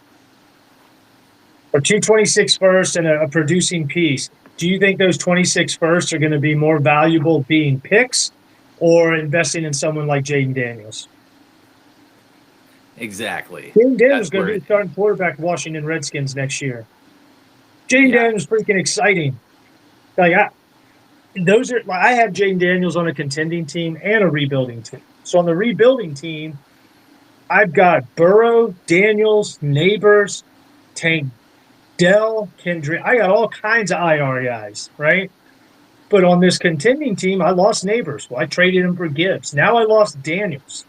or 226 firsts and a producing piece, do you think those 26 firsts are going to be more valuable being picks or investing in someone like Jaden Daniels? Exactly. Jaden Daniels is That's going to where be it, the starting quarterback of Washington Redskins next year. Jaden yeah. Daniels is freaking exciting. Like I have Jaden Daniels on a contending team and a rebuilding team. So on the rebuilding team, I've got Burrow, Daniels, Neighbors, Tank Dell, Kendrick. I got all kinds of IR guys, right? But on this contending team, I lost Neighbors. Well, I traded him for Gibbs. Now I lost Daniels,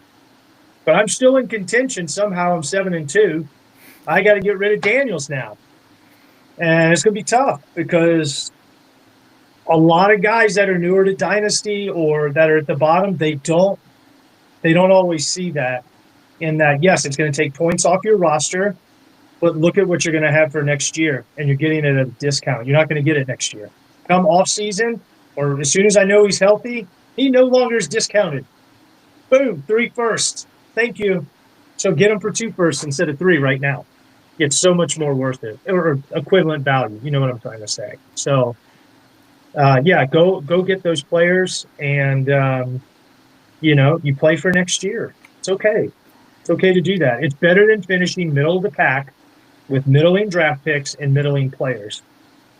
but I'm still in contention. Somehow I'm 7-2. I got to get rid of Daniels now, and it's going to be tough because a lot of guys that are newer to Dynasty or that are at the bottom, they don't always see that. In that, yes, it's going to take points off your roster, but look at what you're going to have for next year, and you're getting it at a discount. You're not going to get it next year. Come off season, or as soon as I know he's healthy, he no longer is discounted. Boom, 3 firsts. Thank you. So get him for 2 firsts instead of 3 right now. It's so much more worth it, or equivalent value. You know what I'm trying to say. So, yeah, go get those players, and you play for next year. It's okay. It's okay to do that. It's better than finishing middle of the pack with middling draft picks and middling players.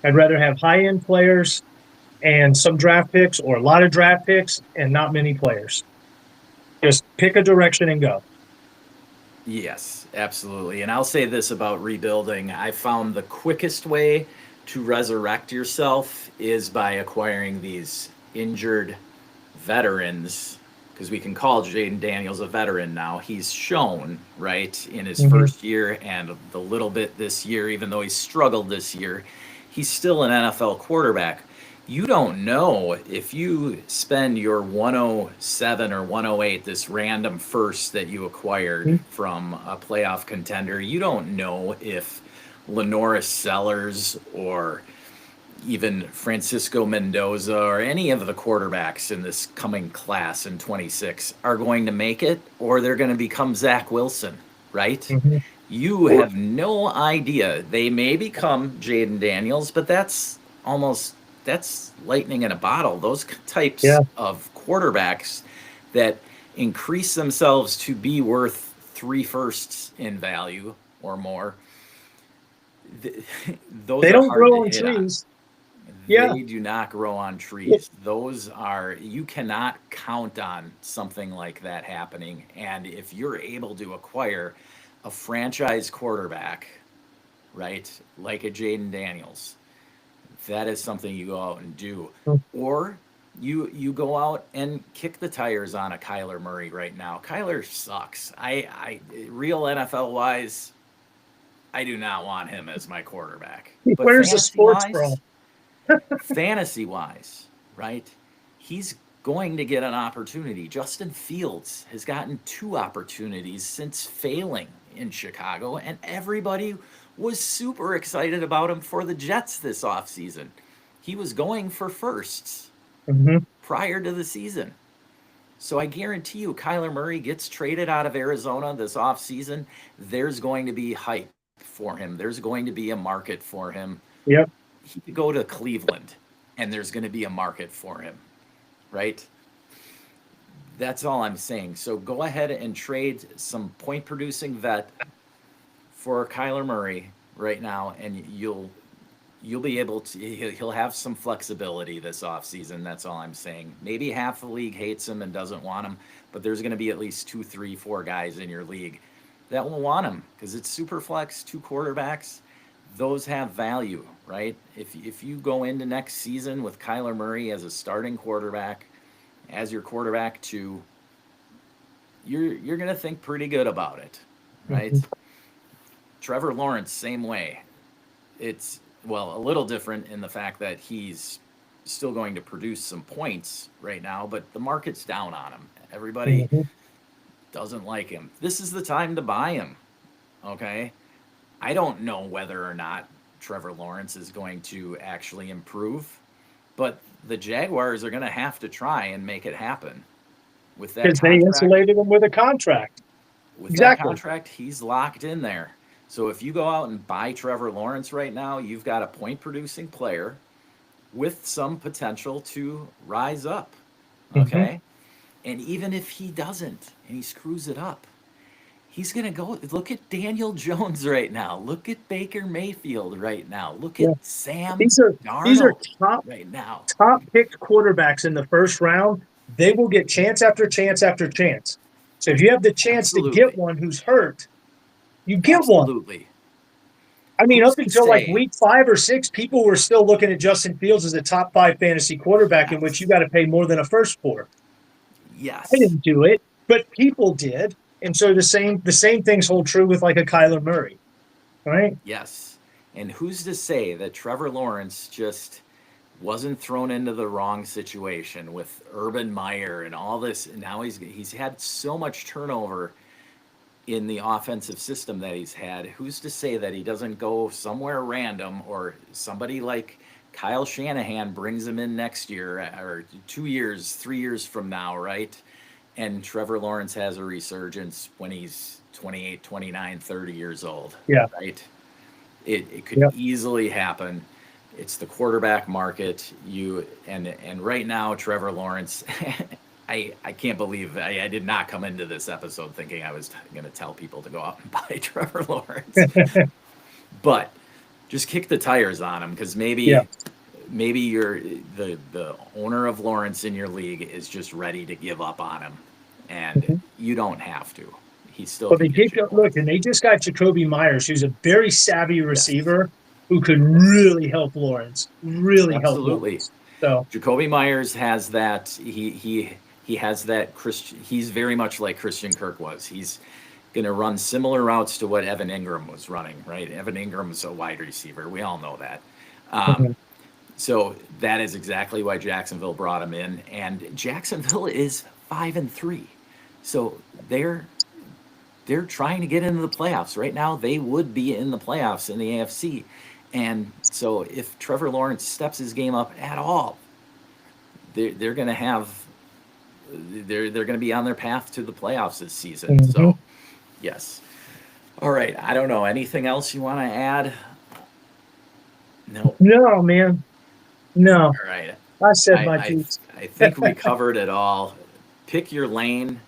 I'd rather have high end players and some draft picks, or a lot of draft picks and not many players. Just pick a direction and go. Yes, absolutely. And I'll say this about rebuilding. I found the quickest way to resurrect yourself is by acquiring these injured veterans, because we can call Jaden Daniels a veteran now. He's shown, right, in his Mhm. first year and the little bit this year, even though he struggled this year, he's still an NFL quarterback. You don't know if you spend your 107 or 108, this random first that you acquired from a playoff contender, you don't know if Lenoris Sellers or even Francisco Mendoza or any of the quarterbacks in this coming class in 26 are going to make it, or they're going to become Zach Wilson, right? Mhm. You have no idea. They may become Jaden Daniels, but that's lightning in a bottle. Those Yeah, types of quarterbacks that increase themselves to be worth 3 firsts in value or more, those they are don't hard to grow on hit on. trees. Yeah, They do not grow on trees. Those are, you cannot count on something like that happening. And if you're able to acquire a franchise quarterback, right, like a Jaden Daniels, that is something you go out and do. Or you go out and kick the tires on a Kyler Murray right now. Kyler sucks. I real NFL wise, I do not want him as my quarterback. But where's the sports from? fantasy wise, right? He's going to get an opportunity. Justin Fields has gotten 2 opportunities since failing in Chicago, and everybody was super excited about him for the Jets this offseason. He was going for firsts Mhm. prior to the season. So I guarantee you, Kyler Murray gets traded out of Arizona this offseason. There's going to be hype for him. There's going to be a market for him. Yep. He could go to Cleveland and there's going to be a market for him, right? That's all I'm saying. So go ahead and trade some point producing vet for Kyler Murray right now, and you'll be able to, he'll have some flexibility this offseason. That's all I'm saying. Maybe half the league hates him and doesn't want him, but there's going to be at least 2, 3, 4 guys in your league that will want him because it's super flex, 2 quarterbacks. Those have value, right? If you go into next season with Kyler Murray as a starting quarterback, as your quarterback 2, you're going to think pretty good about it, right? Mhm. Trevor Lawrence, same way. It's, well, a little different in the fact that he's still going to produce some points right now, but the market's down on him. Everybody Mhm. doesn't like him. This is the time to buy him, okay? I don't know whether or not Trevor Lawrence is going to actually improve, but the Jaguars are going to have to try and make it happen. With that Because they contract, insulated him with a contract. Exactly. he's locked in there. So if you go out and buy Trevor Lawrence right now, you've got a point producing player with some potential to rise up. Mhm. Okay? And even if he doesn't and he screws it up, he's going to go. Look at Daniel Jones right now. Look at Baker Mayfield right now. Look at Yeah. Sam These are Darnold top right now. picked quarterbacks in the first round. They will get chance after chance after chance. So if you have the chance to get Absolutely. one who's hurt, you get one. Absolutely. I mean, Who's up to until like say? week 5 or 6, people were still looking at Justin Fields as a top 5 fantasy quarterback in which you Yes. got to pay more than a first for. I Yes. didn't do it, but people did. And so the same things hold true with like a Kyler Murray, right? Yes. And who's to say that Trevor Lawrence just wasn't thrown into the wrong situation with Urban Meyer and all this? And now he's had so much turnover in the offensive system that he's had. Who's to say that he doesn't go somewhere random or somebody like Kyle Shanahan brings him in next year or 2 years, 3 years from now, right? And Trevor Lawrence has a resurgence when he's 28, 29, 30 years old, Yeah. right? It could Yeah. easily happen. It's the quarterback market. And right now, Trevor Lawrence, I can't believe I did not come into this episode thinking I was going to tell people to go out and buy Trevor Lawrence, but just kick the tires on him because Yeah. maybe you're the owner of Lawrence in your league is just ready to give up on him, and Mhm. you don't have to. He still Well, can they get did you look, points. and they just got Jacoby Myers, who's a very savvy Yes, receiver who could yes, really help Lawrence. Really help absolutely. Lawrence. So, Jacoby Myers has that. He has that. He's very much like Christian Kirk was. He's going to run similar routes to what Evan Ingram was running. Right? Evan Ingram's a wide receiver. We all know that. Um, mhm. so that is exactly why Jacksonville brought him in. And Jacksonville is 5-3. So they're trying to get into the playoffs right now. They would be in the playoffs in the AFC. And so if Trevor Lawrence steps his game up at all, they're going to have they're going to be on their path to the playoffs this season. Mhm. So yes. All right. I don't know. Anything else you want to add? No. No, man. No. All right. I said I, my I piece. I think we covered it all. Pick your lane,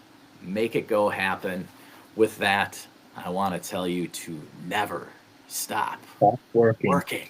make it go happen. With that, I want to tell you to never stop Stop working. working.